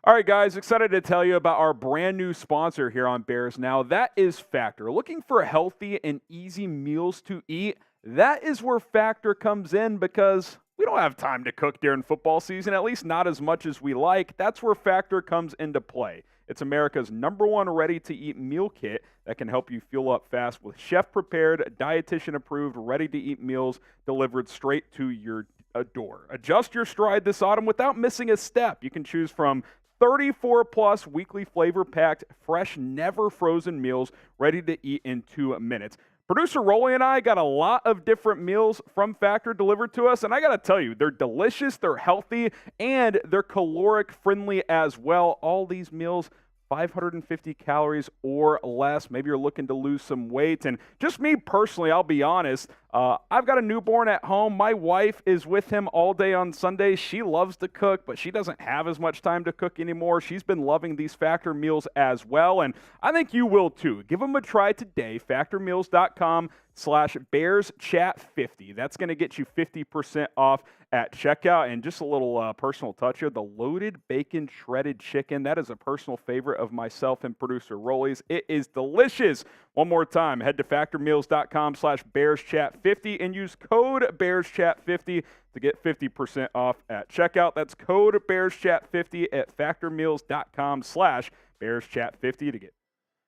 All right, guys, excited to tell you about our brand new sponsor here on Bears Now. That is Factor. Looking for healthy and easy meals to eat? That is where Factor comes in because we don't have time to cook during football season, at least not as much as we like. That's where Factor comes into play. It's America's #1 ready-to-eat meal kit that can help you fuel up fast with chef-prepared, dietitian-approved, ready-to-eat meals delivered straight to your door. Adjust your stride this autumn without missing a step. You can choose from 34-plus weekly flavor-packed, fresh, never-frozen meals ready to eat in 2 minutes. Producer Rolly and I got a lot of different meals from Factor delivered to us, and I got to tell you, they're delicious, they're healthy, and they're caloric-friendly as well. All these meals, 550 calories or less. Maybe you're looking to lose some weight. And just me personally, I'll be honest, I've got a newborn at home. My wife is with him all day on Sundays. She loves to cook, but she doesn't have as much time to cook anymore. She's been loving these Factor meals as well, and I think you will too. Give them a try today. factormeals.com/BearsChat50. That's going to get you 50% off at checkout. And just a little personal touch here, the loaded bacon shredded chicken. That is a personal favorite of myself and producer Rolly's. It is delicious. One more time, head to factormeals.com/BearsChat50 and use code BearsChat50 to get 50% off at checkout. That's code BearsChat50 at factormeals.com/BearsChat50 to get.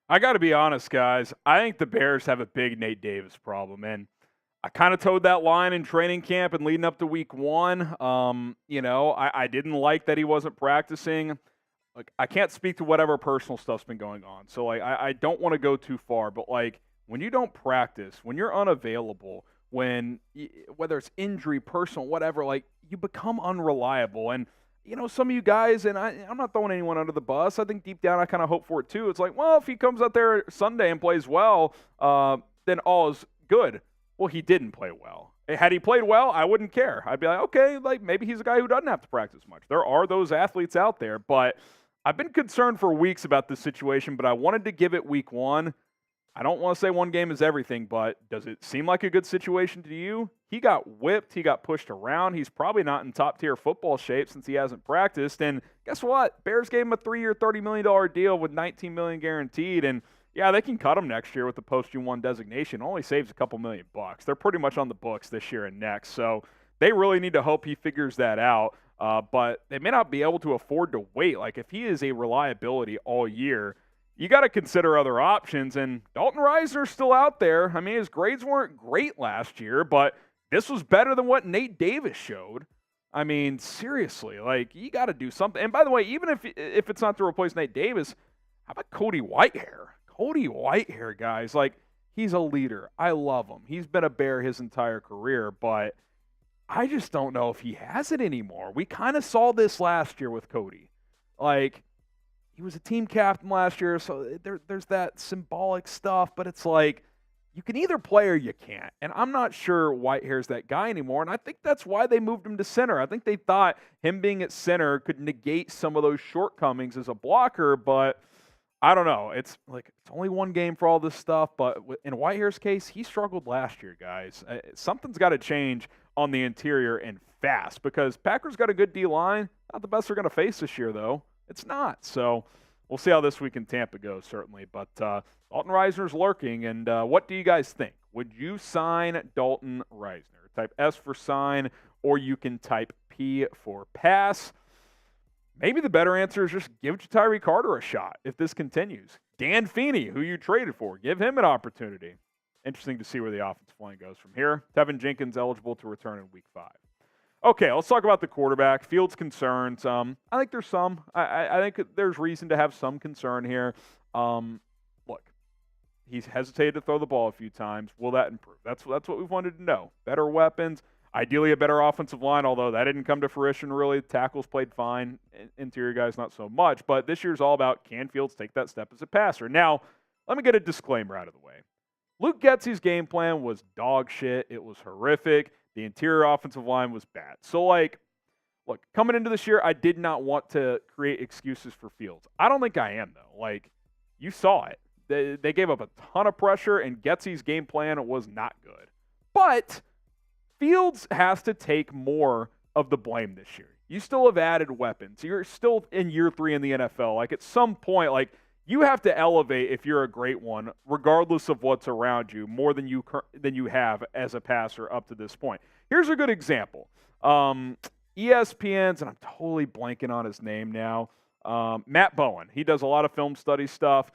I got to be honest, guys. I think the Bears have a big Nate Davis problem, and I kind of towed that line in training camp and leading up to week 1. I didn't like that he wasn't practicing. Like, I can't speak to whatever personal stuff's been going on. So, I don't want to go too far. But, when you don't practice, when you're unavailable, whether it's injury, personal, whatever, you become unreliable. And, some of you guys, and I'm not throwing anyone under the bus. I think deep down I kind of hope for it too. It's like, well, if he comes out there Sunday and plays well, then all is good. Well, he didn't play well. Had he played well, I wouldn't care. I'd be like, okay, maybe he's a guy who doesn't have to practice much. There are those athletes out there, but I've been concerned for weeks about this situation, but I wanted to give it week 1. I don't want to say one game is everything, but does it seem like a good situation to you? He got whipped. He got pushed around. He's probably not in top-tier football shape since he hasn't practiced. And guess what? Bears gave him a 3-year, $30 million deal with $19 million guaranteed. And, yeah, they can cut him next year with the post-Q1 designation. Only saves a couple $1 million. They're pretty much on the books this year and next. So they really need to hope he figures that out. But they may not be able to afford to wait. If he is a reliability all year, you got to consider other options. And Dalton Risner's still out there. I mean, his grades weren't great last year, but this was better than what Nate Davis showed. I mean, seriously, you got to do something. And by the way, even if it's not to replace Nate Davis, how about Cody Whitehair? Cody Whitehair, guys, he's a leader. I love him. He's been a Bear his entire career, but I just don't know if he has it anymore. We kind of saw this last year with Cody. He was a team captain last year, so there's that symbolic stuff, but it's you can either play or you can't. And I'm not sure Whitehair's that guy anymore, and I think that's why they moved him to center. I think they thought him being at center could negate some of those shortcomings as a blocker, but I don't know. It's only one game for all this stuff, but in Whitehair's case, he struggled last year, guys. Something's got to change on the interior and fast because Packers got a good D-line. Not the best they're going to face this year, though. It's not. So we'll see how this week in Tampa goes, certainly. But Dalton Risner's lurking, and what do you guys think? Would you sign Dalton Risner? type S for sign, or you can type P for pass. Maybe the better answer is just give Tyree Carter a shot if this continues. Dan Feeney, who you traded for, give him an opportunity. Interesting to see where the offensive line goes from here. Tevin Jenkins eligible to return in Week 5. Okay, let's talk about the quarterback. Fields' concerns. I think there's some. I think there's reason to have some concern here. Look, he's hesitated to throw the ball a few times. Will that improve? That's what we've wanted to know. Better weapons. Ideally, a better offensive line, although that didn't come to fruition really. Tackles played fine. Interior guys, not so much. But this year's all about, can Fields take that step as a passer? Now, let me get a disclaimer out of the way. Luke Getsy's game plan was dog shit. It was horrific. The interior offensive line was bad. So, look, coming into this year, I did not want to create excuses for Fields. I don't think I am, though. You saw it. They gave up a ton of pressure, and Getsy's game plan was not good. But Fields has to take more of the blame this year. You still have added weapons. You're still in year 3 in the NFL. At some point, you have to elevate if you're a great one, regardless of what's around you, more than you have as a passer up to this point. Here's a good example. ESPN's, and I'm totally blanking on his name now, Matt Bowen. He does a lot of film study stuff.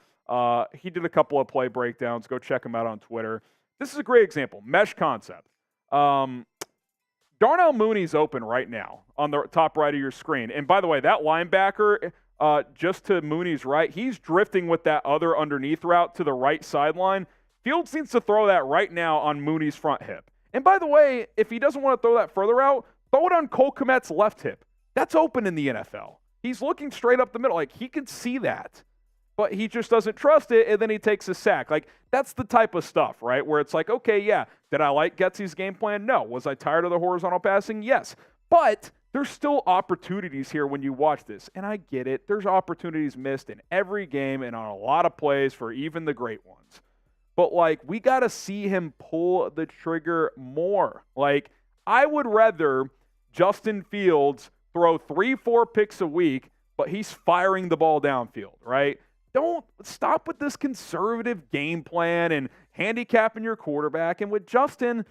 He did a couple of play breakdowns. Go check him out on Twitter. This is a great example. Mesh concept. Darnell Mooney's open right now on the top right of your screen. And by the way, that linebacker just to Mooney's right, he's drifting with that other underneath route to the right sideline. Fields needs to throw that right now on Mooney's front hip. And by the way, if he doesn't want to throw that further out, throw it on Cole Kmet's left hip. That's open in the NFL. He's looking straight up the middle. He can see that. But he just doesn't trust it, and then he takes a sack. That's the type of stuff, right, where it's okay, yeah, did I like Getsy's game plan? No. Was I tired of the horizontal passing? Yes. But there's still opportunities here when you watch this, and I get it. There's opportunities missed in every game and on a lot of plays for even the great ones. But, we got to see him pull the trigger more. I would rather Justin Fields throw 3-4 picks a week, but he's firing the ball downfield, right? Don't stop with this conservative game plan and handicapping your quarterback. And with Justin,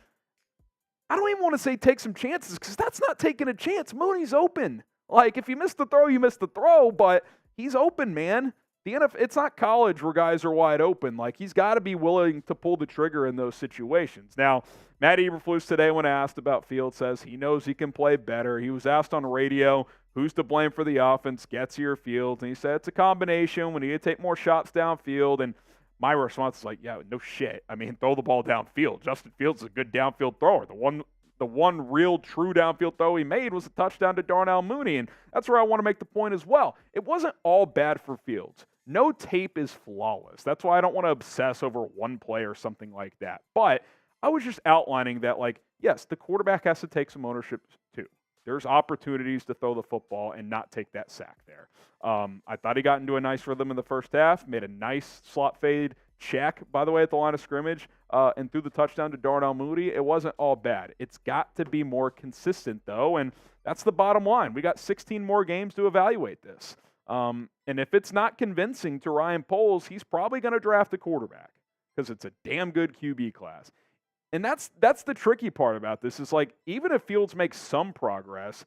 I don't even want to say take some chances because that's not taking a chance. Mooney's open. If you miss the throw, you miss the throw, but he's open, man. The NFL, it's not college where guys are wide open. He's got to be willing to pull the trigger in those situations. Now, Matt Eberflus today, when asked about Fields, says he knows he can play better. He was asked on radio, who's to blame for the offense, Getsy or Fields? And he said it's a combination. We need to take more shots downfield. And my response is yeah, no shit. Throw the ball downfield. Justin Fields is a good downfield thrower. The one real true downfield throw he made was a touchdown to Darnell Mooney. And that's where I want to make the point as well. It wasn't all bad for Fields. No tape is flawless. That's why I don't want to obsess over one play or something like that. But I was just outlining that, yes, the quarterback has to take some ownership too. There's opportunities to throw the football and not take that sack there. I thought he got into a nice rhythm in the first half, made a nice slot fade check, by the way, at the line of scrimmage, and threw the touchdown to Darnell Mooney. It wasn't all bad. It's got to be more consistent, though, and that's the bottom line. We got 16 more games to evaluate this. And if it's not convincing to Ryan Poles, he's probably going to draft a quarterback because it's a damn good QB class. And that's the tricky part about this is even if Fields makes some progress,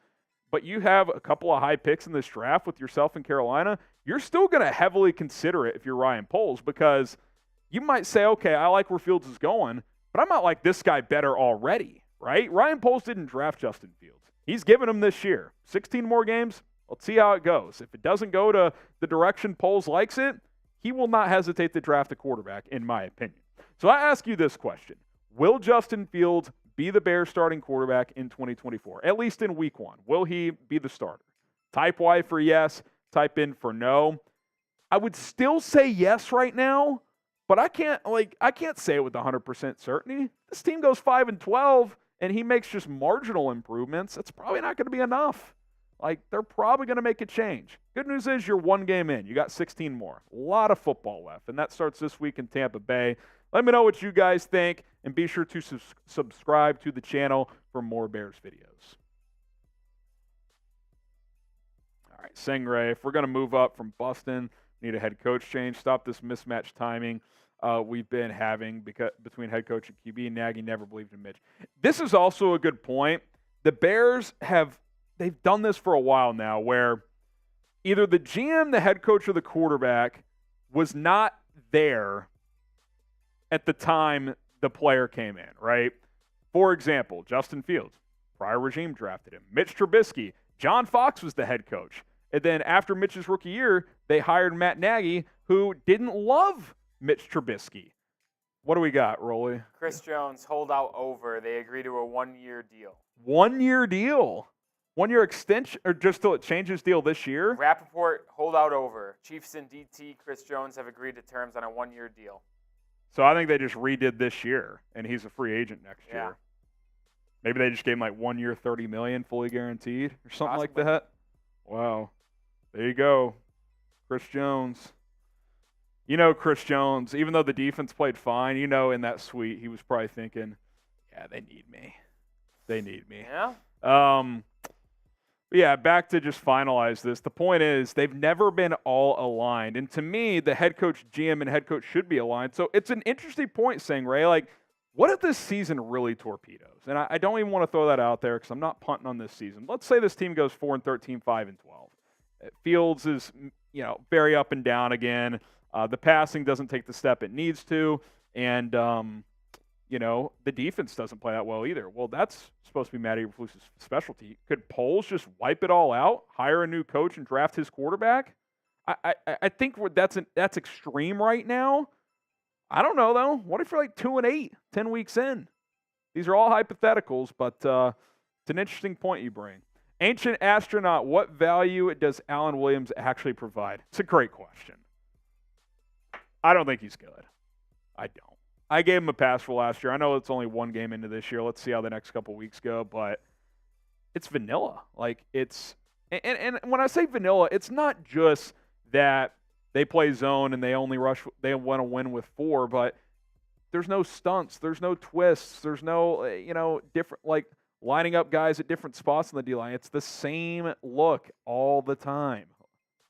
but you have a couple of high picks in this draft with yourself in Carolina, you're still going to heavily consider it if you're Ryan Poles because you might say, okay, I like where Fields is going, but I might like this guy better already, right? Ryan Poles didn't draft Justin Fields. He's given him this year. 16 more games. Let's see how it goes. If it doesn't go to the direction Poles likes it, he will not hesitate to draft a quarterback, in my opinion. So I ask you this question. Will Justin Fields be the Bears starting quarterback in 2024, at least in week 1? Will he be the starter? Type Y for yes, type in for no. I would still say yes right now, but I can't say it with 100% certainty. This team goes 5-12 and he makes just marginal improvements. It's probably not going to be enough. They're probably going to make a change. Good news is you're 1 game in. You got 16 more. A lot of football left, and that starts this week in Tampa Bay. Let me know what you guys think, and be sure to subscribe to the channel for more Bears videos. All right, Sengray, if we're going to move up from Boston, need a head coach change, stop this mismatched timing. we've been having between head coach and QB. Nagy never believed in Mitch. This is also a good point. The Bears they've done this for a while now where either the GM, the head coach, or the quarterback was not there at the time the player came in, right? For example, Justin Fields, prior regime drafted him. Mitch Trubisky, John Fox was the head coach. And then after Mitch's rookie year, they hired Matt Nagy, who didn't love Mitch Trubisky. What do we got, Rolly? Chris Jones, holdout over. They agree to a 1-year deal. 1-year deal? 1-year extension, or just till it changes deal this year? Rappaport, holdout over. Chiefs and DT, Chris Jones have agreed to terms on a 1-year deal. So I think they just redid this year, and he's a free agent next year. Maybe they just gave him like 1 year, $30 million, fully guaranteed, or something like that. Wow, there you go, Chris Jones. You know, Chris Jones, even though the defense played fine, you know, in that suite, he was probably thinking, "Yeah, they need me. They need me." Yeah. Yeah, back to just finalize this. The point is they've never been all aligned. And to me, the head coach, GM, and head coach should be aligned. So it's an interesting point saying, Ray, like, what if this season really torpedoes? And I don't even want to throw that out there because I'm not punting on this season. Let's say this team goes 4-13, 5-12. Fields is, very up and down again. The passing doesn't take the step it needs to. And, the defense doesn't play that well either. Well, that's supposed to be Matt Eberflus' specialty. Could Poles just wipe it all out, hire a new coach, and draft his quarterback? I think that's extreme right now. I don't know, though. What if you're like 2-8, 10 weeks in? These are all hypotheticals, but it's an interesting point you bring. Ancient Astronaut, what value does Alan Williams actually provide? It's a great question. I don't think he's good. I don't. I gave him a pass for last year. I know it's only one game into this year. Let's see how the next couple weeks go, but it's vanilla. Like, it's and when I say vanilla, it's not just that they play zone and they only rush, they want to win with 4, but there's no stunts, there's no twists, there's no, different, like, lining up guys at different spots in the D-line. It's the same look all the time.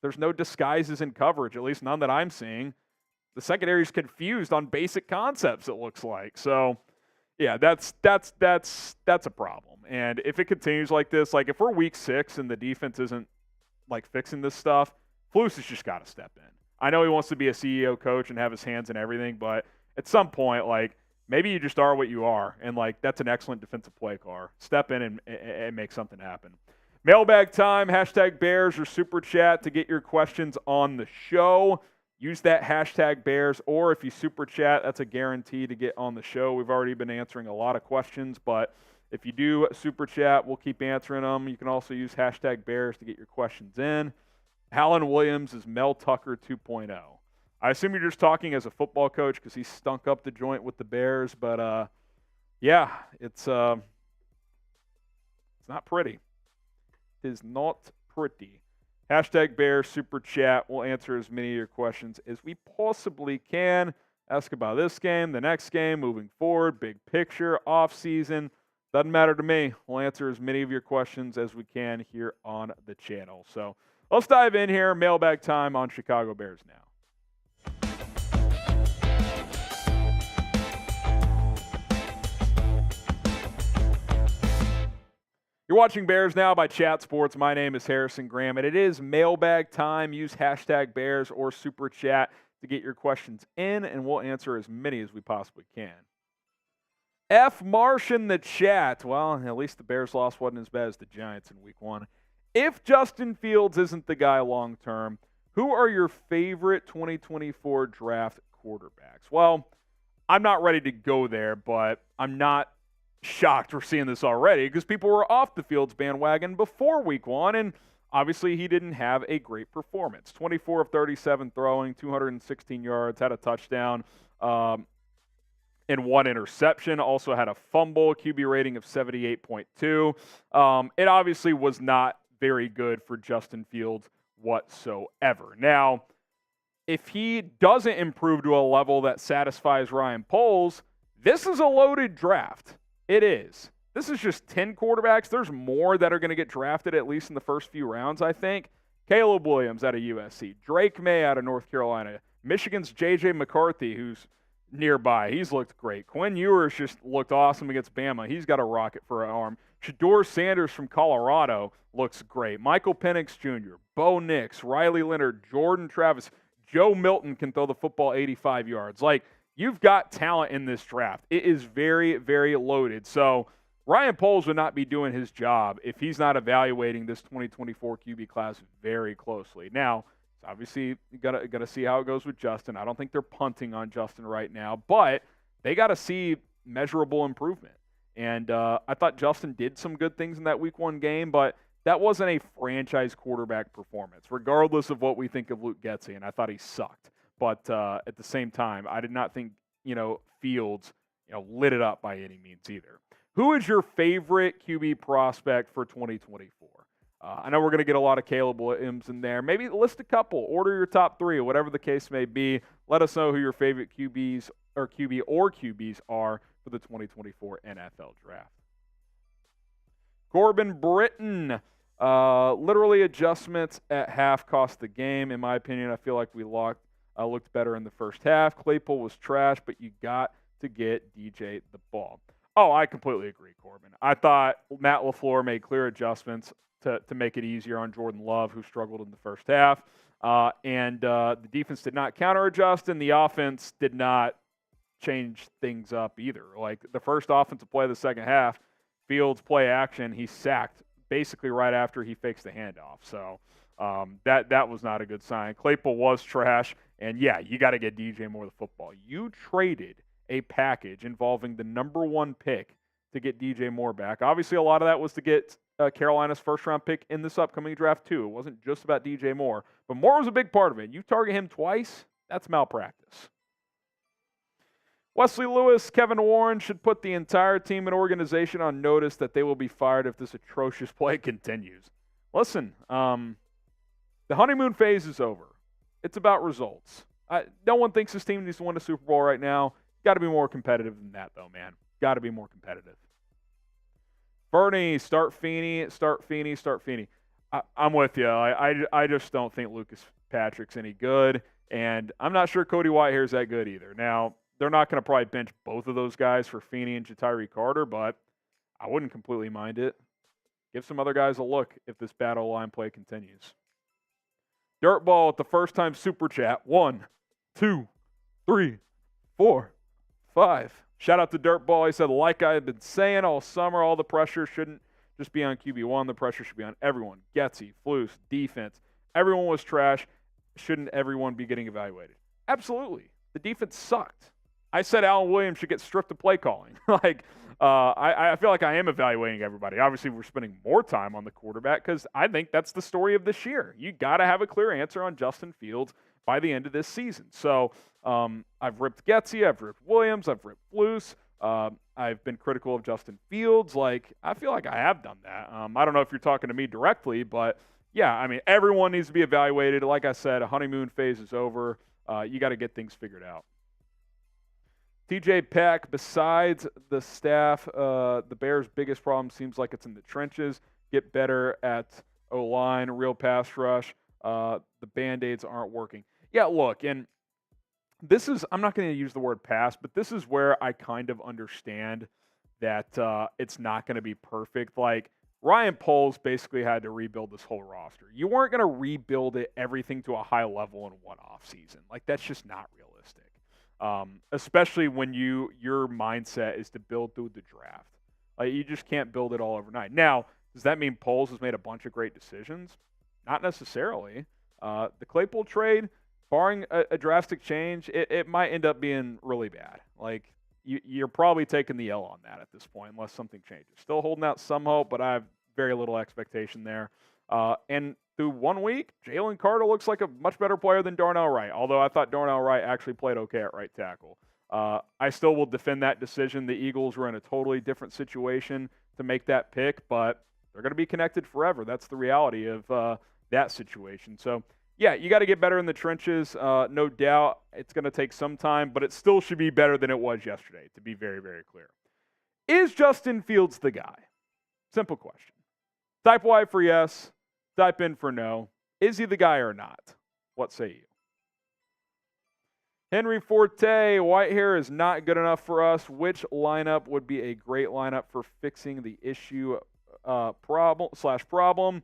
There's no disguises in coverage, at least none that I'm seeing. The secondary is confused on basic concepts, it looks like. So, yeah, that's a problem. And if it continues like this, like if we're week 6 and the defense isn't like fixing this stuff, Flus has just got to step in. I know he wants to be a CEO coach and have his hands in everything, but at some point, like, maybe you just are what you are, and like that's an excellent defensive play caller. Step in and make something happen. Mailbag time, hashtag Bears or Super Chat to get your questions on the show. Use that hashtag Bears, or if you Super Chat, that's a guarantee to get on the show. We've already been answering a lot of questions, but if you do Super Chat, we'll keep answering them. You can also use hashtag Bears to get your questions in. Alan Williams is Mel Tucker 2.0. I assume you're just talking as a football coach because he stunk up the joint with the Bears, but yeah, it's not pretty. It is not pretty. Hashtag Bears Super Chat. We'll answer as many of your questions as we possibly can. Ask about this game, the next game, moving forward, big picture, off season. Doesn't matter to me. We'll answer as many of your questions as we can here on the channel. So let's dive in here. Mailbag time on Chicago Bears now. You're watching Bears Now by Chat Sports. My name is Harrison Graham, and it is mailbag time. Use hashtag Bears or Super Chat to get your questions in, and we'll answer as many as we possibly can. F. Marsh in the chat. Well, at least the Bears loss wasn't as bad as the Giants in Week 1. If Justin Fields isn't the guy long term, who are your favorite 2024 draft quarterbacks? Well, I'm not ready to go there, but I'm not shocked we're seeing this already because people were off the Fields bandwagon before Week 1, and obviously he didn't have a great performance. 24 of 37 throwing, 216 yards, had a touchdown, and 1 interception. Also had a fumble, QB rating of 78.2. It obviously was not very good for Justin Fields whatsoever. Now, if he doesn't improve to a level that satisfies Ryan Poles, this is a loaded draft. It is. This is just 10 quarterbacks. There's more that are going to get drafted, at least in the first few rounds, I think. Caleb Williams out of USC. Drake May out of North Carolina. Michigan's J.J. McCarthy, who's nearby. He's looked great. Quinn Ewers just looked awesome against Bama. He's got a rocket for an arm. Shador Sanders from Colorado looks great. Michael Penix Jr., Bo Nix, Riley Leonard, Jordan Travis, Joe Milton can throw the football 85 yards. Like, you've got talent in this draft. It is very, very loaded. So Ryan Poles would not be doing his job if he's not evaluating this 2024 QB class very closely. Now, obviously, you gotta see how it goes with Justin. I don't think they're punting on Justin right now, but they got to see measurable improvement. And I thought Justin did some good things in that Week 1 game, but that wasn't a franchise quarterback performance, regardless of what we think of Luke Getsy, and I thought he sucked. But at the same time, I did not think, Fields, lit it up by any means either. Who is your favorite QB prospect for 2024? I know we're going to get a lot of Caleb Williams in there. Maybe list a couple. Order your top 3, or whatever the case may be. Let us know who your favorite QBs or QBs are for the 2024 NFL Draft. Corbin Britton. Literally adjustments at half cost the game. In my opinion, I feel like we looked better in the first half. Claypool was trash, but you got to get DJ the ball. Oh, I completely agree, Corbin. I thought Matt LaFleur made clear adjustments to make it easier on Jordan Love, who struggled in the first half. And the defense did not counter-adjust, and the offense did not change things up either. Like, the first offensive play of the second half, Fields play action, he sacked basically right after he fakes the handoff. So that was not a good sign. Claypool was trash, and yeah, you got to get DJ Moore the football. You traded a package involving the number 1 pick to get DJ Moore back. Obviously, a lot of that was to get Carolina's first-round pick in this upcoming draft, too. It wasn't just about DJ Moore, but Moore was a big part of it. You target him twice, that's malpractice. Wesley Lewis, Kevin Warren should put the entire team and organization on notice that they will be fired if this atrocious play continues. Listen, the honeymoon phase is over. It's about results. No one thinks this team needs to win a Super Bowl right now. Got to be more competitive than that, though, man. Got to be more competitive. Bernie, start Feeney. I'm with you. I just don't think Lucas Patrick's any good, and I'm not sure Cody Whitehair's that good either. Now, they're not going to probably bench both of those guys for Feeney and Ja'Tyre Carter, but I wouldn't completely mind it. Give some other guys a look if this battle line play continues. Dirtball at the first time super chat. 1, 2, 3, 4, 5. Shout out to Dirtball. He said, like I've been saying all summer, all the pressure shouldn't just be on QB1. The pressure should be on everyone. Getsy, Flus, defense. Everyone was trash. Shouldn't everyone be getting evaluated? Absolutely. The defense sucked. I said Alan Williams should get stripped of play calling. I feel like I am evaluating everybody. Obviously, we're spending more time on the quarterback because I think that's the story of this year. You got to have a clear answer on Justin Fields by the end of this season. So I've ripped Getsy, I've ripped Williams, I've ripped Flus. I've been critical of Justin Fields. I feel like I have done that. I don't know if you're talking to me directly, but yeah, I mean, everyone needs to be evaluated. Like I said, a honeymoon phase is over. You got to get things figured out. TJ Peck, besides the staff, the Bears' biggest problem seems like it's in the trenches. Get better at O-line, real pass rush. The Band-Aids aren't working. Yeah, look, and this is, I'm not going to use the word pass, but this is where I kind of understand that it's not going to be perfect. Like, Ryan Poles basically had to rebuild this whole roster. You weren't going to rebuild everything to a high level in one offseason. Like, that's just not realistic. Especially when your mindset is to build through the draft. You just can't build it all overnight. Now, does that mean Poles has made a bunch of great decisions? Not necessarily. The Claypool trade, barring a drastic change, it might end up being really bad. Like, you're probably taking the L on that at this point, unless something changes. Still holding out some hope, but I have very little expectation there. And through 1 week, Jalen Carter looks like a much better player than Darnell Wright, although I thought Darnell Wright actually played okay at right tackle. I still will defend that decision. The Eagles were in a totally different situation to make that pick, but they're going to be connected forever. That's the reality of that situation. So, yeah, you got to get better in the trenches. No doubt it's going to take some time, but it still should be better than it was yesterday, to be very, very clear. Is Justin Fields the guy? Simple question. Type Y for yes. Type in for no. Is he the guy or not? What say you? Henry Forte, Whitehair is not good enough for us. Which lineup would be a great lineup for fixing the issue problem?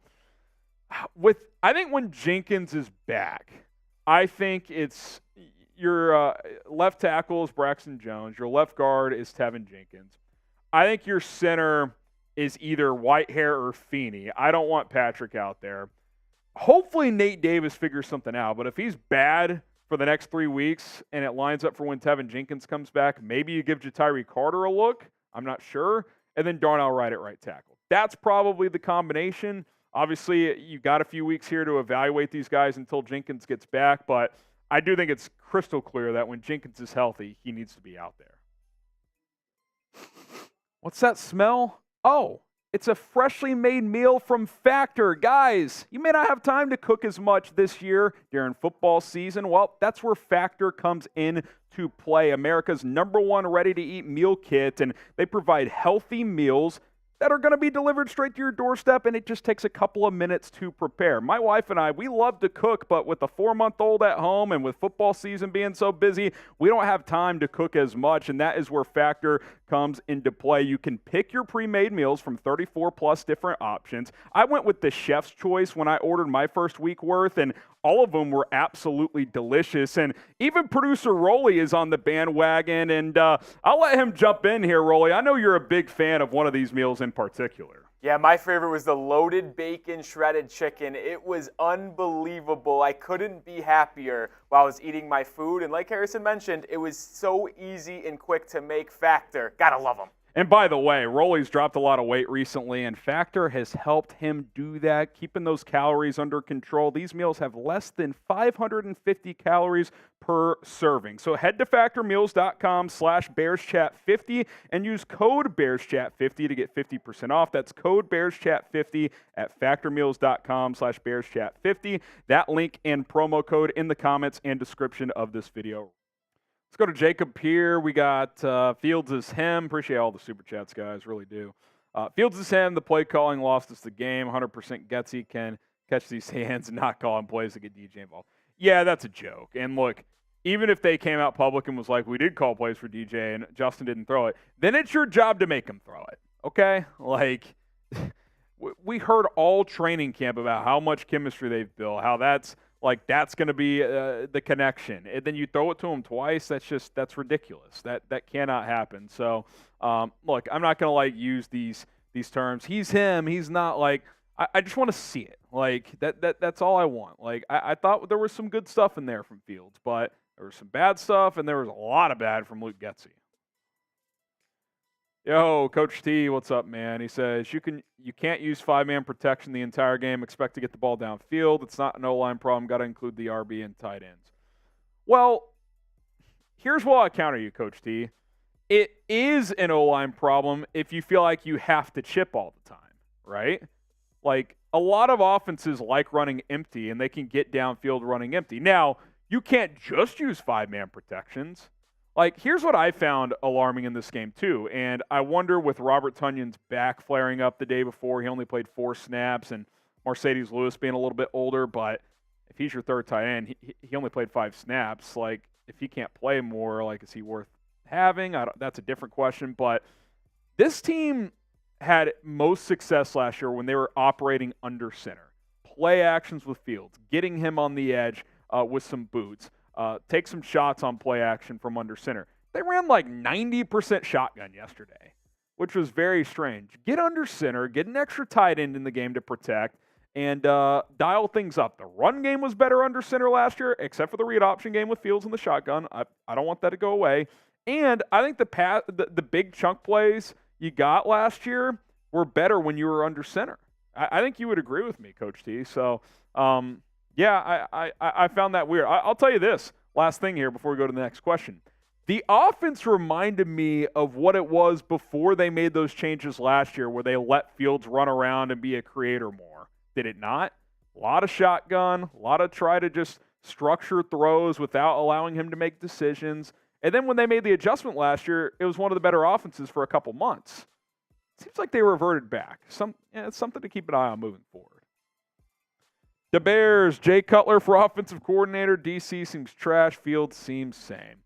I think when Jenkins is back, I think it's your left tackle is Braxton Jones. Your left guard is Tevin Jenkins. I think your center is either Whitehair or Feeney. I don't want Patrick out there. Hopefully Nate Davis figures something out, but if he's bad for the next 3 weeks and it lines up for when Tevin Jenkins comes back, maybe you give Jatiri Carter a look. I'm not sure. And then Darnell Wright at right tackle. That's probably the combination. Obviously, you got a few weeks here to evaluate these guys until Jenkins gets back, but I do think it's crystal clear that when Jenkins is healthy, he needs to be out there. What's that smell? Oh, it's a freshly made meal from Factor. Guys, you may not have time to cook as much this year during football season. Well, that's where Factor comes in to play. America's #1 ready-to-eat meal kit, and they provide healthy meals that are going to be delivered straight to your doorstep, and it just takes a couple of minutes to prepare. My wife and I, we love to cook, but with a 4-month-old at home and with football season being so busy, we don't have time to cook as much, and that is where Factor comes into play. You can pick your pre-made meals from 34-plus different options. I went with the chef's choice when I ordered my first week worth, and all of them were absolutely delicious. And even producer Rolly is on the bandwagon, and I'll let him jump in here, Rolly. I know you're a big fan of one of these meals in particular. Yeah, my favorite was the loaded bacon shredded chicken. It was unbelievable. I couldn't be happier while I was eating my food. And like Harrison mentioned, it was so easy and quick to make. Factor. Gotta love them. And by the way, Rolly's dropped a lot of weight recently, and Factor has helped him do that, keeping those calories under control. These meals have less than 550 calories per serving. So head to factormeals.com/BearsChat50 and use code BearsChat50 to get 50% off. That's code BearsChat50 at factormeals.com/BearsChat50. That link and promo code in the comments and description of this video. Let's go to Jacob here. We got Fields is him. Appreciate all the super chats, guys. Really do. Fields is him. The play calling lost us the game. 100% Getsy can catch these hands and not call him plays to get DJ involved. Yeah, that's a joke. And look, even if they came out public and was like, we did call plays for DJ and Justin didn't throw it, then it's your job to make him throw it. Okay? Like, we heard all training camp about how much chemistry they've built, how that's going to be the connection. And then you throw it to him twice, that's ridiculous. That cannot happen. So, look, I'm not going to use these terms. He's him, he's not. I just want to see it. That's all I want. I thought there was some good stuff in there from Fields, but there was some bad stuff, and there was a lot of bad from Luke Getsy. Yo, Coach T, what's up, man? He says, you can't use 5-man protection the entire game, expect to get the ball downfield. It's not an O-line problem. Got to include the RB and tight ends. Well, here's what I counter you, Coach T. It is an O-line problem if you feel like you have to chip all the time, right? A lot of offenses like running empty, and they can get downfield running empty. Now, you can't just use 5-man protections. Here's what I found alarming in this game, too. And I wonder with Robert Tunyon's back flaring up the day before, he only played 4 snaps, and Mercedes Lewis being a little bit older, but if he's your third tight end, he only played 5 snaps. If he can't play more, is he worth having? That's a different question. But this team had most success last year when they were operating under center. Play actions with Fields, getting him on the edge with some boots. Take some shots on play action from under center. They ran 90% shotgun yesterday, which was very strange. Get under center, get an extra tight end in the game to protect, and dial things up. The run game was better under center last year, except for the read option game with Fields and the shotgun. I don't want that to go away. And I think the big chunk plays you got last year were better when you were under center. I think you would agree with me, Coach T. So, yeah, I found that weird. I'll tell you this, last thing here before we go to the next question. The offense reminded me of what it was before they made those changes last year where they let Fields run around and be a creator more. Did it not? A lot of shotgun, a lot of try to just structure throws without allowing him to make decisions. And then when they made the adjustment last year, it was one of the better offenses for a couple months. Seems like they reverted back. It's something to keep an eye on moving forward. The Bears, Jay Cutler for offensive coordinator. DC seems trash. Fields seems same.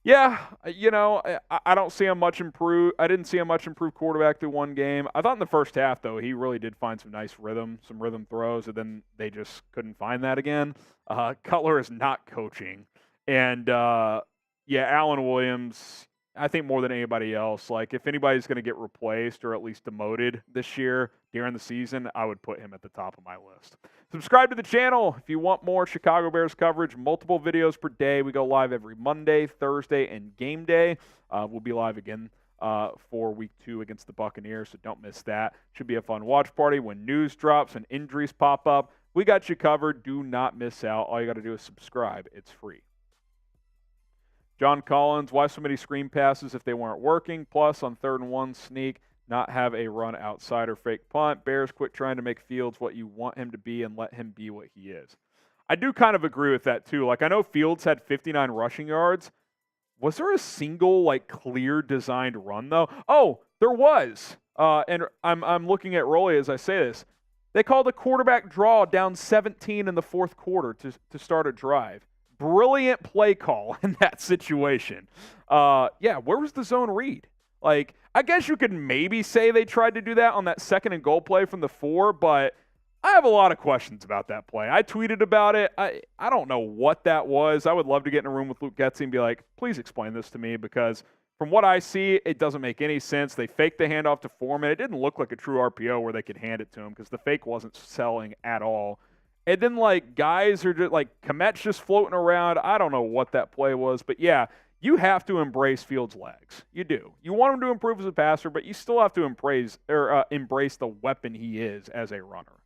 Yeah, I don't see him much improve. I didn't see him much improve quarterback through one game. I thought in the first half, though, he really did find some nice rhythm, some rhythm throws, and then they just couldn't find that again. Cutler is not coaching. And, Alan Williams, I think more than anybody else, like if anybody's going to get replaced or at least demoted this year during the season, I would put him at the top of my list. Subscribe to the channel if you want more Chicago Bears coverage, multiple videos per day. We go live every Monday, Thursday, and game day. We'll be live again for week 2 against the Buccaneers, so don't miss that. Should be a fun watch party when news drops and injuries pop up. We got you covered. Do not miss out. All you got to do is subscribe. It's free. John Collins, why so many screen passes if they weren't working? Plus, on 3rd and 1, sneak, not have a run outside or fake punt. Bears, quit trying to make Fields what you want him to be and let him be what he is. I do kind of agree with that, too. Like, I know Fields had 59 rushing yards. Was there a single, clear designed run, though? Oh, there was. And I'm looking at Rolly as I say this. They called a quarterback draw down 17 in the 4th quarter to start a drive. Brilliant play call in that situation. Where was the zone read? I guess you could maybe say they tried to do that on that 2nd and goal play from the 4, but I have a lot of questions about that play. I tweeted about it. I don't know what that was. I would love to get in a room with Luke Getsy and be like, please explain this to me, because from what I see, it doesn't make any sense. They faked the handoff to Foreman. It didn't look like a true RPO where they could hand it to him because the fake wasn't selling at all. And then, guys are just, Komet's just floating around. I don't know what that play was. But, yeah, you have to embrace Fields' legs. You do. You want him to improve as a passer, but you still have to embrace the weapon he is as a runner.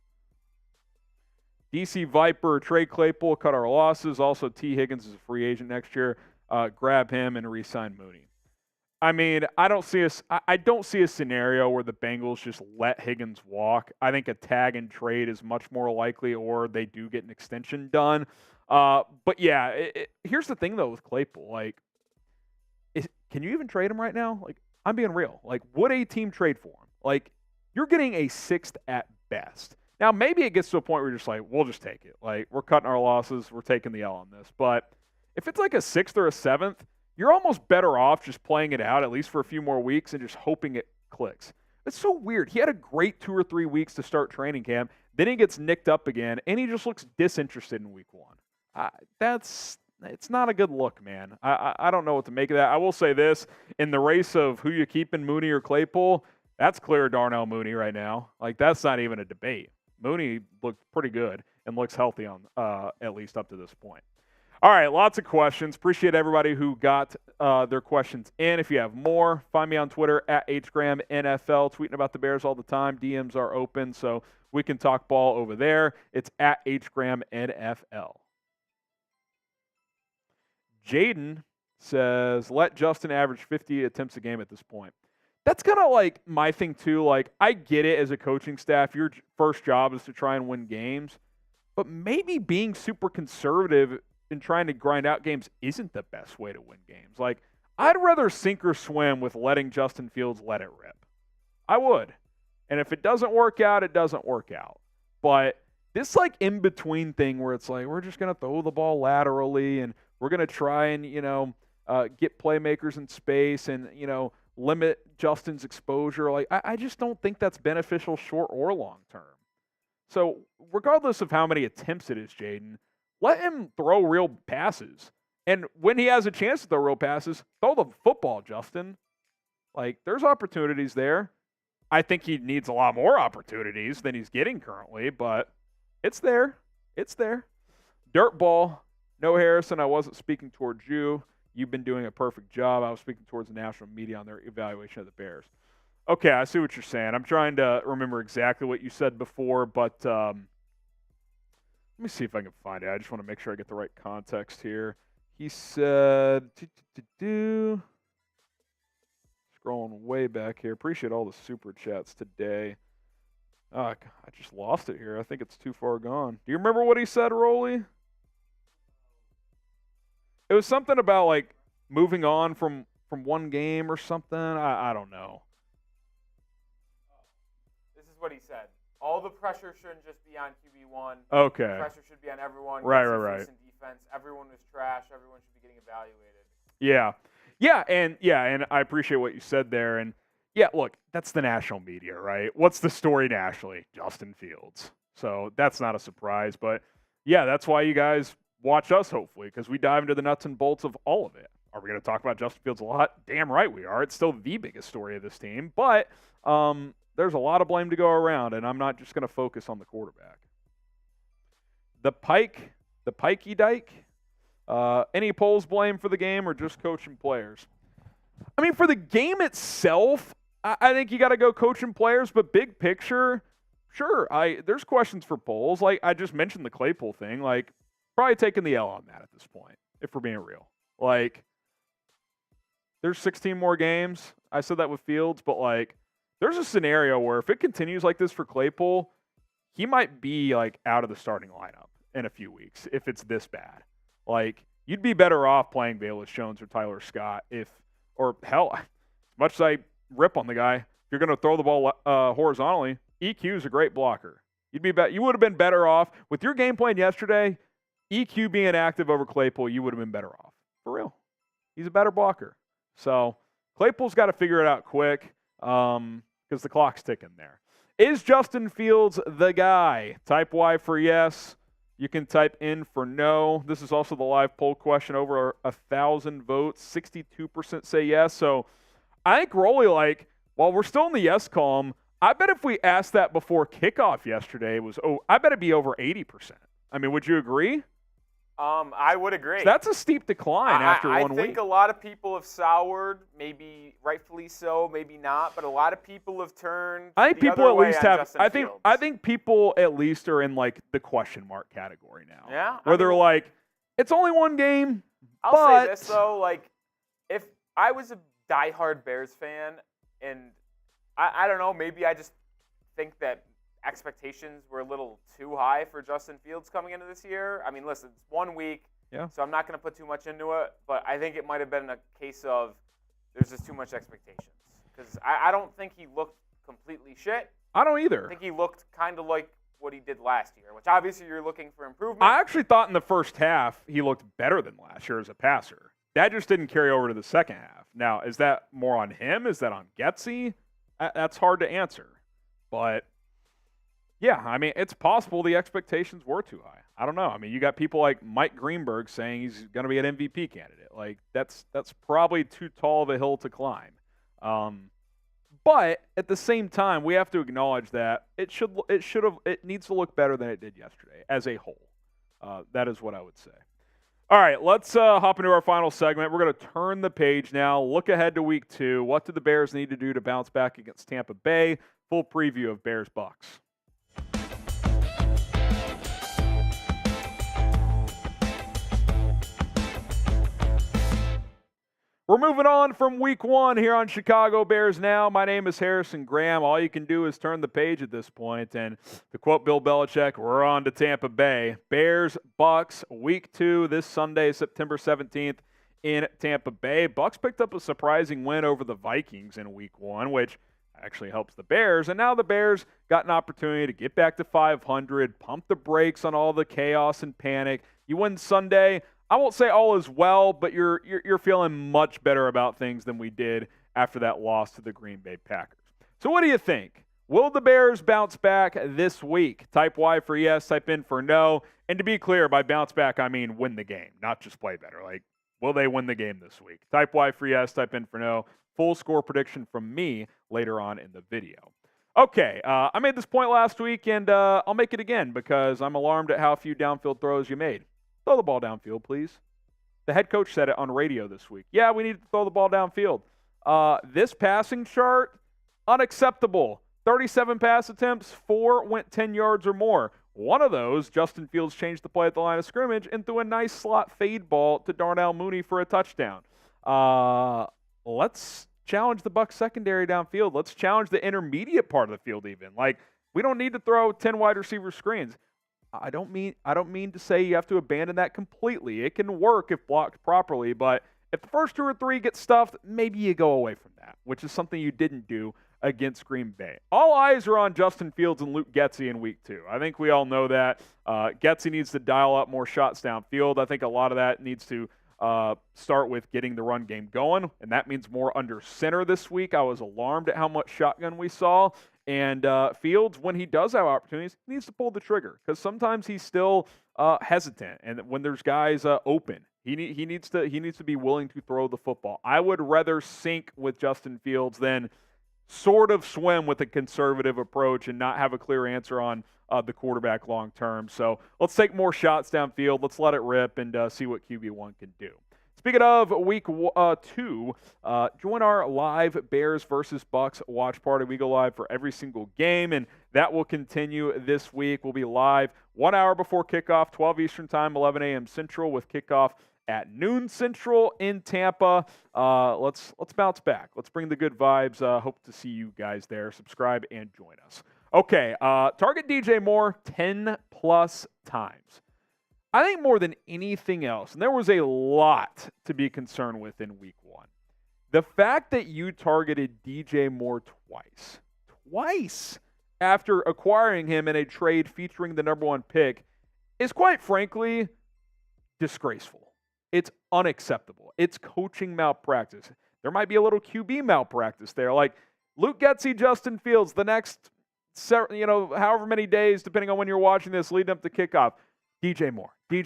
DC Viper, Trey Claypool, cut our losses. Also, T. Higgins is a free agent next year. Grab him and re-sign Mooney. I mean, I don't see a scenario where the Bengals just let Higgins walk. I think a tag and trade is much more likely, or they do get an extension done. But yeah, here's the thing though with Claypool, can you even trade him right now? I'm being real. Would a team trade for him? You're getting a 6th at best. Now maybe it gets to a point where you're just we'll just take it. We're cutting our losses. We're taking the L on this. But if it's a 6th or a 7th. You're almost better off just playing it out, at least for a few more weeks, and just hoping it clicks. It's so weird. He had a great 2 or 3 weeks to start training camp. Then he gets nicked up again, and he just looks disinterested in week 1. It's not a good look, man. I don't know what to make of that. I will say this. In the race of who you keep in Mooney or Claypool, that's clear Darnell Mooney right now. That's not even a debate. Mooney looked pretty good and looks healthy on at least up to this point. All right, lots of questions. Appreciate everybody who got their questions in. If you have more, find me on Twitter at HGramNFL, tweeting about the Bears all the time. DMs are open, so we can talk ball over there. It's at HGramNFL. Jaden says, let Justin average 50 attempts a game at this point. That's kind of my thing too. I get it as a coaching staff. Your first job is to try and win games. But maybe being super conservative and trying to grind out games isn't the best way to win games. I'd rather sink or swim with letting Justin Fields let it rip. I would. And if it doesn't work out, it doesn't work out. But this in between thing where it's we're just going to throw the ball laterally and we're going to try and, get playmakers in space and, limit Justin's exposure. I just don't think that's beneficial short or long term. So regardless of how many attempts it is, Jaden, let him throw real passes. And when he has a chance to throw real passes, throw the football, Justin. There's opportunities there. I think he needs a lot more opportunities than he's getting currently, but it's there. It's there. Dirtball. No, Harrison, I wasn't speaking towards you. You've been doing a perfect job. I was speaking towards the national media on their evaluation of the Bears. Okay, I see what you're saying. I'm trying to remember exactly what you said before, but let me see if I can find it. I just want to make sure I get the right context here. He said, scrolling way back here. Appreciate all the super chats today. I just lost it here. I think it's too far gone. Do you remember what he said, Rolly? It was something about moving on from one game or something. I don't know. This is what he said. All the pressure shouldn't just be on QB1. Okay. The pressure should be on everyone. Right. Facing defense. Everyone was trash. Everyone should be getting evaluated. Yeah, and I appreciate what you said there. And yeah, look, that's the national media, right? What's the story nationally? Justin Fields. So that's not a surprise. But yeah, that's why you guys watch us, hopefully, because we dive into the nuts and bolts of all of it. Are we going to talk about Justin Fields a lot? Damn right we are. It's still the biggest story of this team. But there's a lot of blame to go around, and I'm not just going to focus on the quarterback. The Pikey Dyke. Any polls blame for the game or just coaching players? I mean, for the game itself, I think you got to go coaching players, but big picture, sure, there's questions for polls. Like, I just mentioned the Claypool thing. Like, probably taking the L on that at this point, if we're being real. Like, there's 16 more games. I said that with Fields, but, like, there's a scenario where if it continues like this for Claypool, he might be, like, out of the starting lineup in a few weeks if it's this bad. Like, you'd be better off playing Velus Jones or Tyler Scott or hell, as much as I rip on the guy, if you're going to throw the ball horizontally, EQ is a great blocker. You would have been better off with your game plan yesterday. EQ being active over Claypool, you would have been better off. For real. He's a better blocker. So Claypool's got to figure it out quick because the clock's ticking there. Is Justin Fields the guy? Type Y for yes. You can type in for no. This is also the live poll question. Over 1,000 votes. 62% say yes. So I think Rolly, like, while we're still in the yes column, I bet if we asked that before kickoff yesterday, I bet it'd be over 80%. I mean, would you agree? I would agree. So that's a steep decline after 1 week. I think a lot of people have soured, maybe rightfully so, maybe not, but a lot of people have turned. I think people at least have. I think people at least are in like the question mark category now. Yeah. Where they're like, it's only one game. I'll say this though, like, if I was a diehard Bears fan, and I don't know, maybe I just think that expectations were a little too high for Justin Fields coming into this year. I mean, listen, it's 1 week, so I'm not going to put too much into it, but I think it might have been a case of there's just too much expectations. Because I don't think he looked completely shit. I don't either. I think he looked kind of like what he did last year, which obviously you're looking for improvement. I actually thought in the first half he looked better than last year as a passer. That just didn't carry over to the second half. Now, is that more on him? Is that on Getsy? That's hard to answer. But yeah, I mean, it's possible the expectations were too high. I don't know. I mean, you got people like Mike Greenberg saying he's going to be an MVP candidate. Like, that's probably too tall of a hill to climb. But at the same time, we have to acknowledge that it needs to look better than it did yesterday as a whole. That is what I would say. All right, let's hop into our final segment. We're going to turn the page now. Look ahead to week 2. What do the Bears need to do to bounce back against Tampa Bay? Full preview of Bears-Bucks. We're moving on from week 1 here on Chicago Bears Now. My name is Harrison Graham. All you can do is turn the page at this point. And to quote Bill Belichick, we're on to Tampa Bay. Bears, Bucks, week 2 this Sunday, September 17th in Tampa Bay. Bucks picked up a surprising win over the Vikings in week 1, which actually helps the Bears. And now the Bears got an opportunity to get back to 500, pump the brakes on all the chaos and panic. You win Sunday. I won't say all is well, but you're feeling much better about things than we did after that loss to the Green Bay Packers. So what do you think? Will the Bears bounce back this week? Type Y for yes, type in for no. And to be clear, by bounce back, I mean win the game, not just play better. Like, will they win the game this week? Type Y for yes, type in for no. Full score prediction from me later on in the video. Okay, I made this point last week, and I'll make it again because I'm alarmed at how few downfield throws you made. Throw the ball downfield, please. The head coach said it on radio this week. Yeah, we need to throw the ball downfield. This passing chart, unacceptable. 37 pass attempts, 4 went 10 yards or more. One of those, Justin Fields changed the play at the line of scrimmage and threw a nice slot fade ball to Darnell Mooney for a touchdown. Let's challenge the Bucs secondary downfield. Let's challenge the intermediate part of the field even. Like, we don't need to throw 10 wide receiver screens. I don't mean to say you have to abandon that completely. It can work if blocked properly, but if the first 2 or 3 get stuffed, maybe you go away from that, which is something you didn't do against Green Bay. All eyes are on Justin Fields and Luke Getsy in week 2. I think we all know that. Getsy needs to dial up more shots downfield. I think a lot of that needs to start with getting the run game going, and that means more under center this week. I was alarmed at how much shotgun we saw. And Fields, when he does have opportunities, needs to pull the trigger because sometimes he's still hesitant. And when there's guys open, he needs to be willing to throw the football. I would rather sink with Justin Fields than sort of swim with a conservative approach and not have a clear answer on the quarterback long term. So let's take more shots downfield. Let's let it rip and see what QB1 can do. Speaking of week 2, join our live Bears versus Bucs watch party. We go live for every single game, and that will continue this week. We'll be live 1 hour before kickoff, 12 Eastern Time, 11 a.m. Central, with kickoff at noon Central in Tampa. Let's bounce back. Let's bring the good vibes. Hope to see you guys there. Subscribe and join us. Okay, target DJ Moore 10+ times. I think more than anything else, and there was a lot to be concerned with in week 1, the fact that you targeted DJ Moore twice after acquiring him in a trade featuring the number 1 pick is, quite frankly, disgraceful. It's unacceptable. It's coaching malpractice. There might be a little QB malpractice there. Like Luke Getsy, Justin Fields, the next, however many days, depending on when you're watching this, leading up to kickoff, DJ Moore. That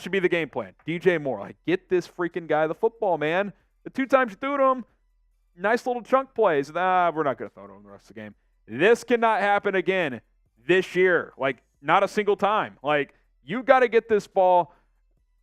should be the game plan. DJ Moore. Like, get this freaking guy the football, man. The 2 times you threw to him, nice little chunk plays. We're not going to throw to him the rest of the game. This cannot happen again this year. Like, not a single time. Like, you got to get this ball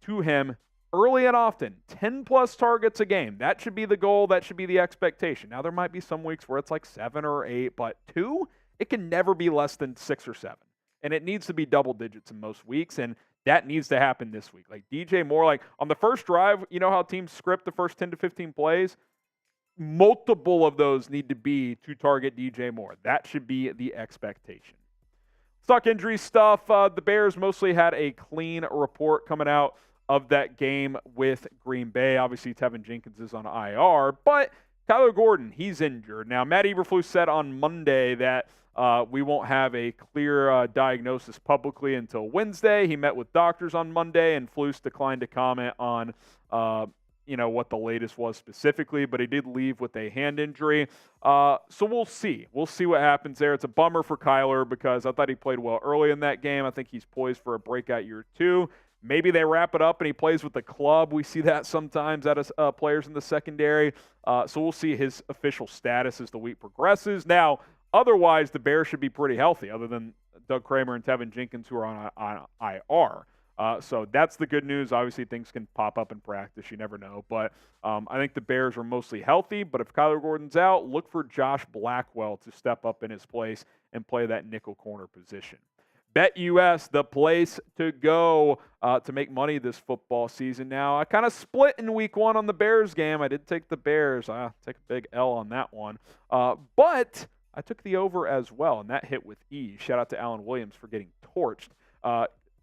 to him early and often. 10+ targets a game. That should be the goal. That should be the expectation. Now, there might be some weeks where it's like 7 or 8, but 2, it can never be less than 6 or 7. And it needs to be double digits in most weeks, and that needs to happen this week. Like DJ Moore, like on the first drive, you know how teams script the first 10 to 15 plays? Multiple of those need to be to target DJ Moore. That should be the expectation. Let's talk injury stuff. The Bears mostly had a clean report coming out of that game with Green Bay. Obviously, Tevin Jenkins is on IR, but Kyler Gordon, he's injured. Now, Matt Eberflus said on Monday that we won't have a clear diagnosis publicly until Wednesday. He met with doctors on Monday, and Flus declined to comment on, what the latest was specifically, but he did leave with a hand injury. So we'll see. We'll see what happens there. It's a bummer for Kyler because I thought he played well early in that game. I think he's poised for a breakout year 2. Maybe they wrap it up and he plays with the club. We see that sometimes out of players in the secondary. So we'll see his official status as the week progresses. Now, otherwise, the Bears should be pretty healthy, other than Doug Kramer and Tevin Jenkins, who are on IR. So that's the good news. Obviously, things can pop up in practice. You never know. But I think the Bears are mostly healthy. But if Kyler Gordon's out, look for Josh Blackwell to step up in his place and play that nickel corner position. BetUS, the place to go to make money this football season. Now, I kind of split in week 1 on the Bears game. I did take the Bears. I take a big L on that one. But I took the over as well, and that hit with ease. Shout out to Alan Williams for getting torched.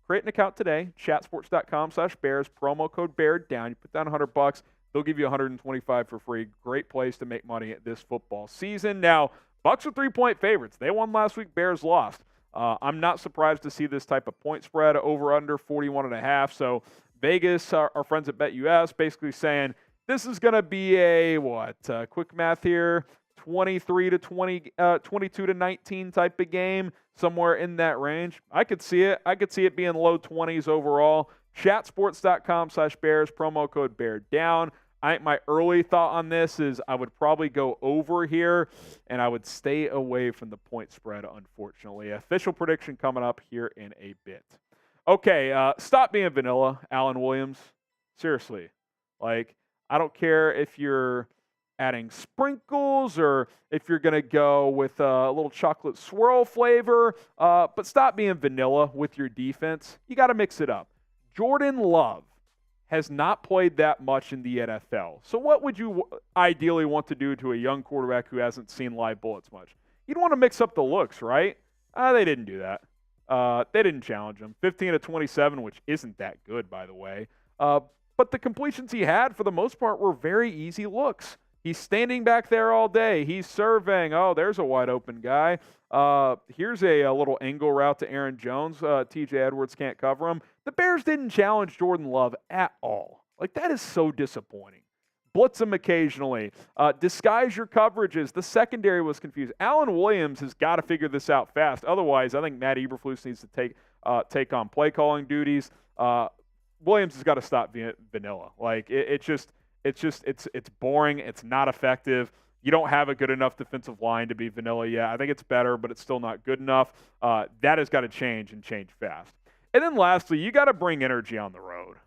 Create an account today, chatsports.com/Bears, promo code BEARDOWN. You put down $100, they'll give you $125 for free. Great place to make money at this football season. Now, Bucs are 3-point favorites. They won last week, Bears lost. I'm not surprised to see this type of point spread over under 41.5. So Vegas, our friends at BetUS, basically saying this is going to be a quick math here, 23 to 20, 22 to 19 type of game, somewhere in that range. I could see it. I could see it being low 20s overall. Chatsports.com/Bears, promo code BEARDOWN. I think my early thought on this is I would probably go over here, and I would stay away from the point spread, unfortunately. Official prediction coming up here in a bit. Okay, stop being vanilla, Alan Williams. Seriously. Like, I don't care if you're adding sprinkles or if you're going to go with a little chocolate swirl flavor, but stop being vanilla with your defense. You got to mix it up. Jordan Love has not played that much in the NFL. So what would you ideally want to do to a young quarterback who hasn't seen live bullets much? You'd want to mix up the looks, right? They didn't do that. They didn't challenge him. 15 to 27, which isn't that good, by the way. But the completions he had, for the most part, were very easy looks. He's standing back there all day. He's surveying. Oh, there's a wide open guy. Here's a little angle route to Aaron Jones. TJ Edwards can't cover him. The Bears didn't challenge Jordan Love at all. Like, that is so disappointing. Blitz him occasionally. Disguise your coverages. The secondary was confused. Allen Williams has got to figure this out fast. Otherwise, I think Matt Eberflus needs to take on play calling duties. Williams has got to stop vanilla. Like, it's boring. It's not effective. You don't have a good enough defensive line to be vanilla yet. I think it's better, but it's still not good enough. That has got to change and change fast. And then lastly, you got to bring energy on the road.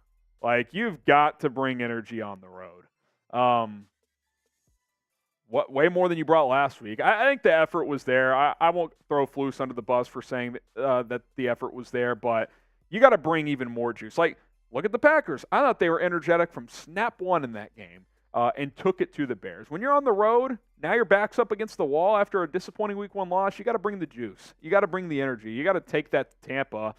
Like, you've got to bring energy on the road. Way more than you brought last week. I think the effort was there. I won't throw Flus under the bus for saying that the effort was there, but you got to bring even more juice. Like, look at the Packers. I thought they were energetic from snap one in that game and took it to the Bears. When you're on the road, now your back's up against the wall after a disappointing week one loss, you got to bring the juice. You got to bring the energy. You got to take that to Tampa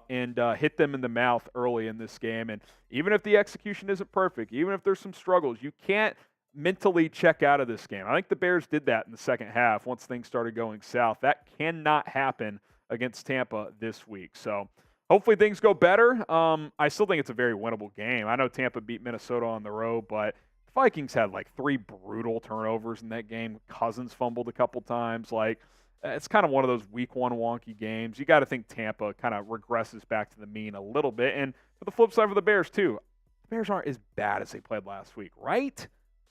and hit them in the mouth early in this game. And even if the execution isn't perfect, even if there's some struggles, you can't mentally check out of this game. I think the Bears did that in the second half once things started going south. That cannot happen against Tampa this week. So hopefully things go better. I still think it's a very winnable game. I know Tampa beat Minnesota on the road, but the Vikings had like 3 brutal turnovers in that game. Cousins fumbled a couple times. Like, it's kind of one of those week one wonky games. You got to think Tampa kind of regresses back to the mean a little bit. And for the flip side for the Bears too, the Bears aren't as bad as they played last week, right?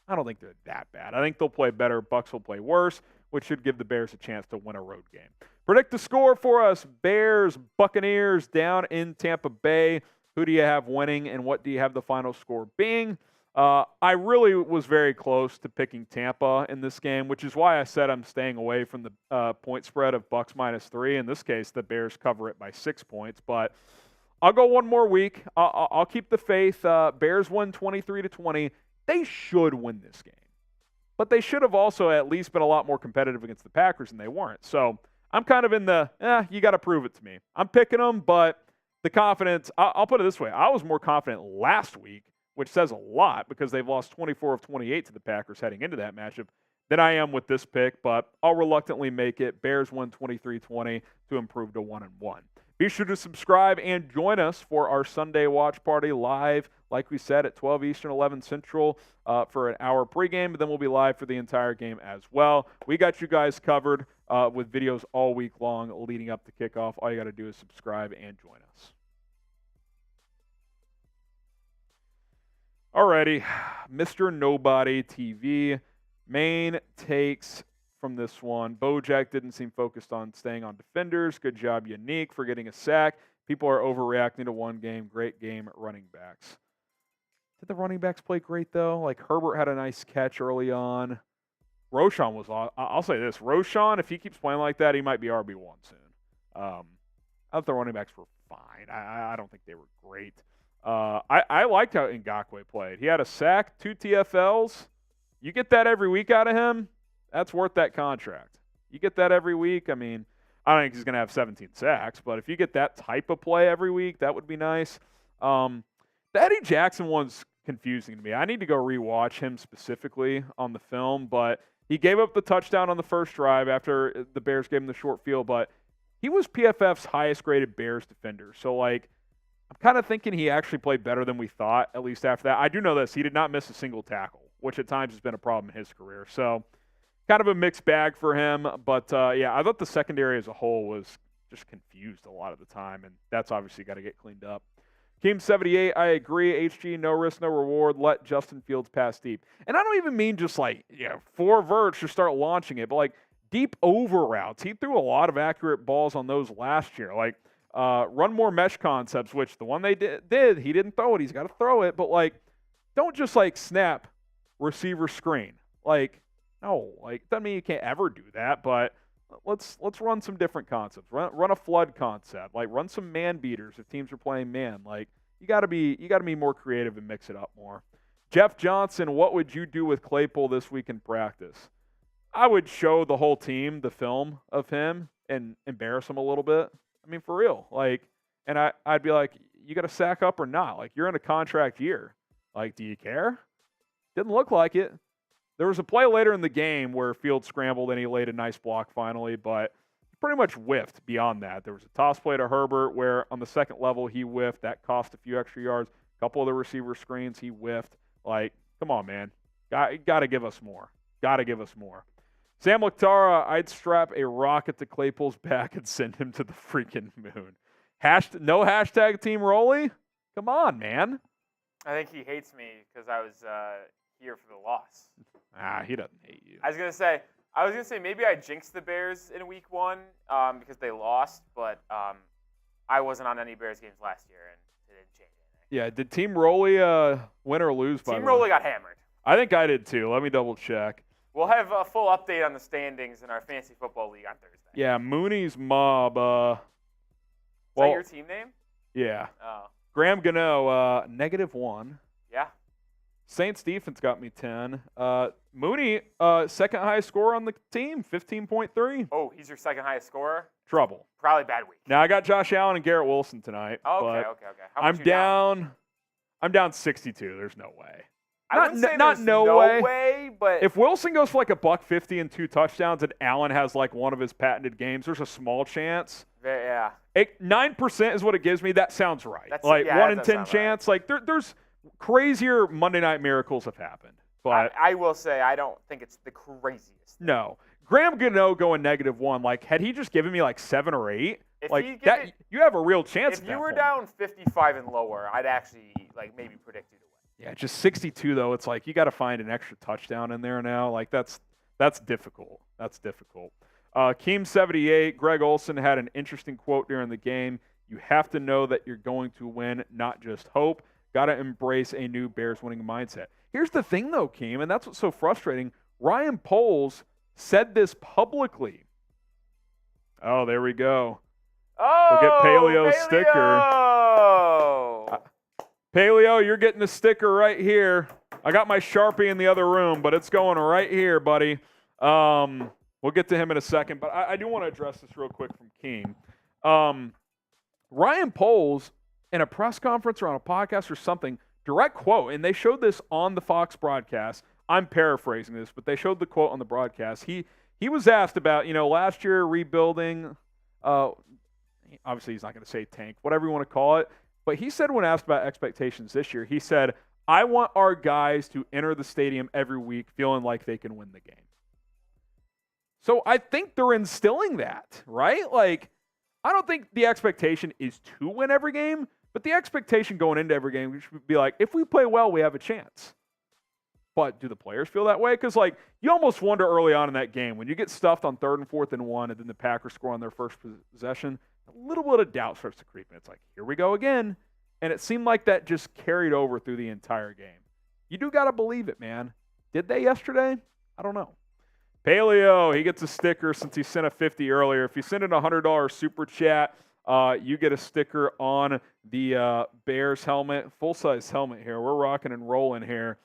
I don't think they're that bad. I think they'll play better. Bucs will play worse, which should give the Bears a chance to win a road game. Predict the score for us. Bears, Buccaneers down in Tampa Bay. Who do you have winning, and what do you have the final score being? I really was very close to picking Tampa in this game, which is why I said I'm staying away from the point spread of Bucs -3. In this case, the Bears cover it by 6 points, but I'll go one more week. I'll keep the faith. Bears win 23-20. They should win this game, but they should have also at least been a lot more competitive against the Packers, and they weren't. So I'm kind of in the, you got to prove it to me. I'm picking them, but the confidence, I'll put it this way. I was more confident last week, which says a lot because they've lost 24 of 28 to the Packers heading into that matchup, than I am with this pick, but I'll reluctantly make it. Bears win 23-20 to improve to 1-1. Be sure to subscribe and join us for our Sunday watch party live, like we said, at 12 Eastern, 11 Central for an hour pregame, but then we'll be live for the entire game as well. We got you guys covered with videos all week long leading up to kickoff. All you got to do is subscribe and join us. Alrighty, Mr. Nobody TV. Main takes from this one. Bojack didn't seem focused on staying on defenders. Good job, Unique, for getting a sack. People are overreacting to one game. Great game at running backs. Did the running backs play great, though? Like, Herbert had a nice catch early on. Roschon was – I'll say this. Roschon, if he keeps playing like that, he might be RB1 soon. I thought the running backs were fine. I don't think they were great. I liked how Ngakoue played. He had a sack, 2 TFLs. You get that every week out of him, that's worth that contract. You get that every week. I mean, I don't think he's going to have 17 sacks, but if you get that type of play every week, that would be nice. The Eddie Jackson one's confusing to me. I need to go rewatch him specifically on the film, but he gave up the touchdown on the first drive after the Bears gave him the short field, but he was PFF's highest graded Bears defender. So, like, I'm kind of thinking he actually played better than we thought, at least after that. I do know this. He did not miss a single tackle, which at times has been a problem in his career. So, kind of a mixed bag for him. But, yeah, I thought the secondary as a whole was just confused a lot of the time, and that's obviously got to get cleaned up. Keem78, I agree. HG, no risk, no reward. Let Justin Fields pass deep. And I don't even mean just like, 4 verts, just start launching it, but like deep over routes. He threw a lot of accurate balls on those last year. Like, run more mesh concepts, which the one they did, he didn't throw it. He's got to throw it. But, like, don't just, like, snap receiver screen. Like, no. Like, doesn't mean you can't ever do that, but let's run some different concepts. Run a flood concept. Like, run some man beaters if teams are playing man. Like, you got to be more creative and mix it up more. Jeff Johnson, what would you do with Claypool this week in practice? I would show the whole team the film of him and embarrass him a little bit. I mean, for real. Like, and I'd be like, you got to sack up or not? Like, you're in a contract year. Like, do you care? Didn't look like it. There was a play later in the game where Fields scrambled and he laid a nice block finally, but he pretty much whiffed beyond that. There was a toss play to Herbert where on the second level he whiffed. That cost a few extra yards. A couple of the receiver screens he whiffed. Like, come on, man. Got to give us more. Got to give us more. Sam Laktara, I'd strap a rocket to Claypool's back and send him to the freaking moon. No hashtag Team Rolly? Come on, man. I think he hates me because I was here for the loss. He doesn't hate you. I was gonna say maybe I jinxed the Bears in week 1 because they lost, but I wasn't on any Bears games last year and it didn't change anything. Yeah, did Team Rolly win or lose? Team Rolly got hammered. I think I did too. Let me double check. We'll have a full update on the standings in our fantasy football league on Thursday. Yeah, Mooney's Mob. Is that your team name? Yeah. Oh. Graham Gano, -1. Yeah. Saints defense got me 10. Mooney, second highest scorer on the team, 15.3. Oh, he's your second highest scorer? Trouble. Probably bad week. Now I got Josh Allen and Garrett Wilson tonight. Oh, okay. How I'm much you down? I'm down 62. There's no way. I wouldn't say there's no way, but if Wilson goes for like $150 and 2 touchdowns and Allen has like one of his patented games, there's a small chance. Yeah. 9% is what it gives me. That sounds right. That's, 1 in 10 chance. Right. Like there's crazier Monday Night miracles have happened. But I will say I don't think it's the craziest thing. No. Graham Gano going -1. Like had he just given me like 7 or 8, you have a real chance. If you were down 55 and lower, I'd actually like maybe predict you to win. Yeah, just 62 though. It's like you got to find an extra touchdown in there now. Like that's difficult. That's difficult. Keem 78. Greg Olson had an interesting quote during the game. You have to know that you're going to win, not just hope. Got to embrace a new Bears winning mindset. Here's the thing though, Keem, and that's what's so frustrating. Ryan Poles said this publicly. Oh, there we go. Oh, we'll get Paleo's sticker. Paleo, you're getting a sticker right here. I got my Sharpie in the other room, but it's going right here, buddy. We'll get to him in a second, but I do want to address this real quick from Keem. Ryan Poles, in a press conference or on a podcast or something, direct quote, and they showed this on the Fox broadcast. I'm paraphrasing this, but they showed the quote on the broadcast. He was asked about, last year rebuilding. Obviously, he's not going to say tank, whatever you want to call it. But he said when asked about expectations this year, he said, I want our guys to enter the stadium every week feeling like they can win the game. So I think they're instilling that, right? Like, I don't think the expectation is to win every game, but the expectation going into every game should be like, if we play well, we have a chance. But do the players feel that way? Because, you almost wonder early on in that game, when you get stuffed on 3rd and 4th and 1, and then the Packers score on their first possession, a little bit of doubt starts to creep in. It's like, here we go again. And it seemed like that just carried over through the entire game. You do got to believe it, man. Did they yesterday? I don't know. Paleo, he gets a sticker since he sent a 50 earlier. If you send in a $100 super chat, you get a sticker on the Bears helmet, full-size helmet here. We're rocking and rolling here.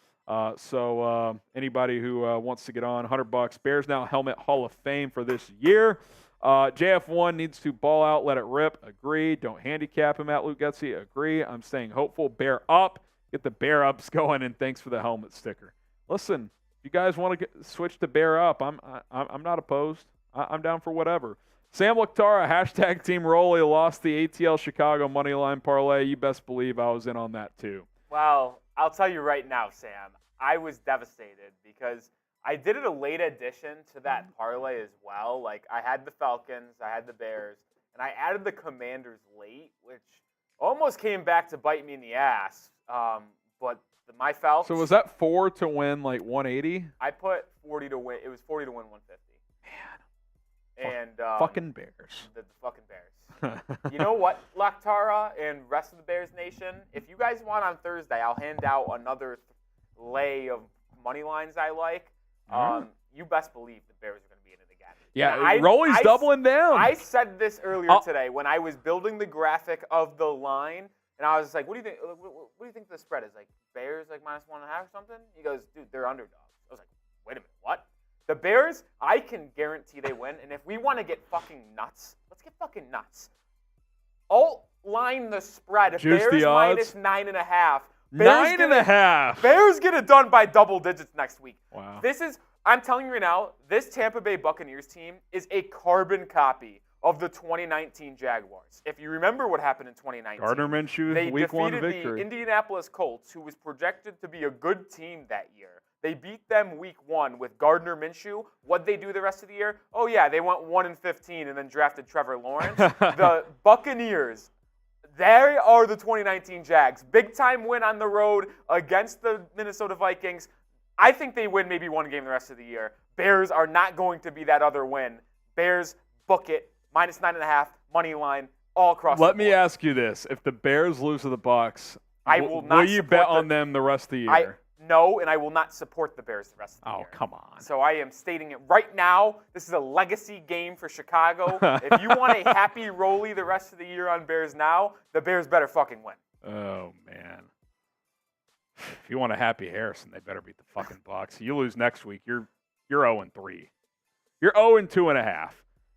So anybody who wants to get on, $100. Bears Now Helmet Hall of Fame for this year. JF1 needs to ball out, let it rip. Agree. Don't handicap him at Luke Getsy. Agree. I'm staying hopeful. Bear up. Get the bear ups going, and thanks for the helmet sticker. Listen, if you guys want to switch to bear up, I'm not opposed. I'm down for whatever. Sam Laktara, hashtag Team Rolly, lost the ATL Chicago moneyline parlay. You best believe I was in on that too. Well, I'll tell you right now, Sam, I was devastated because I did it a late addition to that parlay as well. I had the Falcons, I had the Bears, and I added the Commanders late, which almost came back to bite me in the ass. But my Falcons. So was that 4 to win 180? I put 40 to win. It was 40 to win 150. Man. And fucking Bears. The fucking Bears. You know what, Laktara and rest of the Bears Nation? If you guys want on Thursday, I'll hand out another lay of money lines I like. You best believe the Bears are going to be in it again. Yeah, Rolly's doubling down. I said this earlier today when I was building the graphic of the line, and I was like, "What do you think? What do you think the spread is? Bears -1.5 or something?" He goes, "Dude, they're underdogs." I was like, "Wait a minute, what?" The Bears, I can guarantee they win, and if we want to get fucking nuts, let's get fucking nuts. Line the spread. Juice Bears the odds. -9.5. 9.5. Bears get it done by double digits next week. Wow. I'm telling you right now, this Tampa Bay Buccaneers team is a carbon copy of the 2019 Jaguars. If you remember what happened in 2019, Gardner Minshew, they week one defeated victory. the Indianapolis Colts, who was projected to be a good team that year. They beat them week 1 with Gardner Minshew. What'd they do the rest of the year? Oh, yeah, they went 1-15 and then drafted Trevor Lawrence. The Buccaneers, they are the 2019 Jags. Big-time win on the road against the Minnesota Vikings. I think they win maybe one game the rest of the year. Bears are not going to be that other win. Bears, book it, -9.5, money line, all across the board. Let me ask you this. If the Bears lose to the Bucs, will you bet on them the rest of the year? No, and I will not support the Bears the rest of the year. Oh, come on. So I am stating it right now. This is a legacy game for Chicago. If you want a happy rolly the rest of the year on Bears now, the Bears better fucking win. Oh, man. If you want a happy Harrison, they better beat the fucking Bucs. You lose next week, you're 0-3. You're 0-2.5.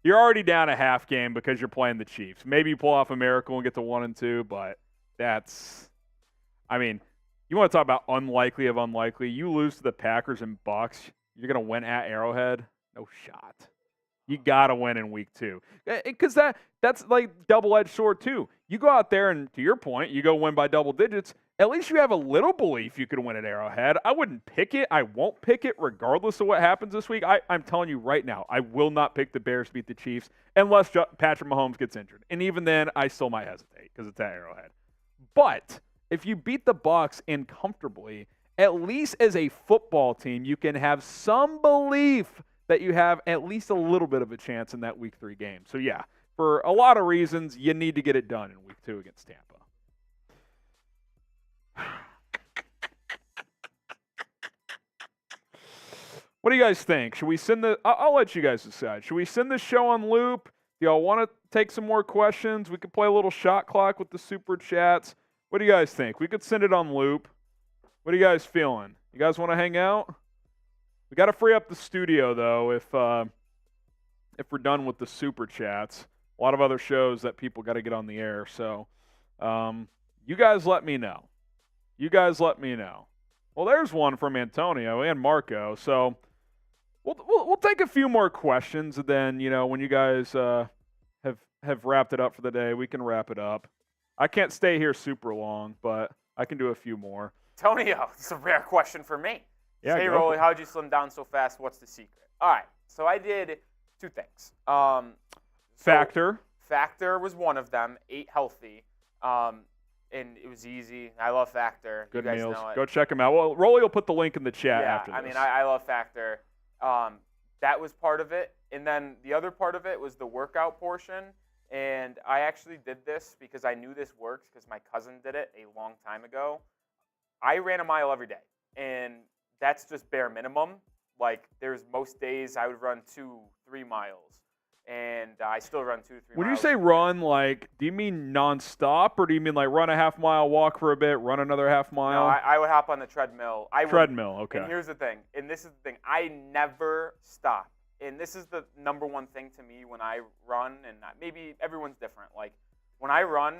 You're already down a half game because you're playing the Chiefs. Maybe you pull off a miracle and get to 1-2, but you want to talk about unlikely of unlikely. You lose to the Packers and Bucs, you're going to win at Arrowhead? No shot. You got to win in week 2. Because that's like double-edged sword too. You go out there and, to your point, you go win by double digits. At least you have a little belief you could win at Arrowhead. I wouldn't pick it. I won't pick it regardless of what happens this week. I'm telling you right now, I will not pick the Bears to beat the Chiefs unless Patrick Mahomes gets injured. And even then, I still might hesitate because it's at Arrowhead. But if you beat the Bucs in comfortably, at least as a football team, you can have some belief that you have at least a little bit of a chance in that week 3 game. So yeah, for a lot of reasons, you need to get it done in week 2 against Tampa. What do you guys think? Should we send I'll let you guys decide. Should we send this show on loop? Do y'all want to take some more questions? We could play a little shot clock with the super chats. What do you guys think? We could send it on loop. What are you guys feeling? You guys want to hang out? We got to free up the studio, though, if we're done with the super chats. A lot of other shows that people got to get on the air. So you guys let me know. Well, there's one from Antonio and Marco. So we'll take a few more questions, and then, when you guys have wrapped it up for the day, we can wrap it up. I can't stay here super long, but I can do a few more. Antonio, it's a rare question for me. Yeah, hey, Rolly, how'd you slim down so fast? What's the secret? All right, so I did 2 things. Factor was one of them. Ate healthy, and it was easy. I love Factor. Good you guys meals. know it. Go check them out. Well, Rolly will put the link in the chat after this. I love Factor. That was part of it, and then the other part of it was the workout portion. And I actually did this because I knew this works because my cousin did it a long time ago. I ran a mile every day, and that's just bare minimum. Like, there's most days I would run 2-3 miles, and I still run 2-3 miles. When you say run, like, do you mean nonstop, or do you mean like run a half-mile, walk for a bit, run another half-mile? No, I would hop on the treadmill. Okay. And here's the thing, and this is the thing. I never stop. And this is the number one thing to me when I run, and maybe everyone's different. Like, when I run,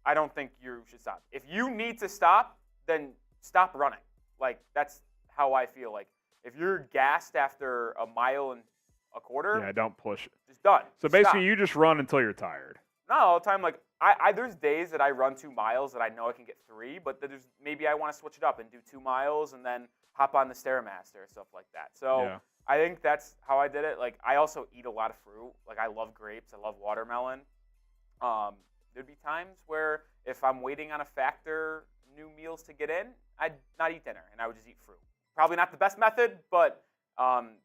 I don't think you should stop. If you need to stop, then stop running. Like, that's how I feel. Like, if you're gassed after a mile and a quarter, yeah, don't push it. Just done. So basically, you just run until you're tired. Not all the time. Like, there's days that I run 2 miles that I know I can get 3, but maybe I want to switch it up and do 2 miles and then hop on the Stairmaster or stuff like that. So. Yeah. I think that's how I did it. Like, I also eat a lot of fruit. Like, I love grapes. I love watermelon. There'd be times where if I'm waiting on a Factor new meals to get in, I'd not eat dinner, and I would just eat fruit. Probably not the best method, but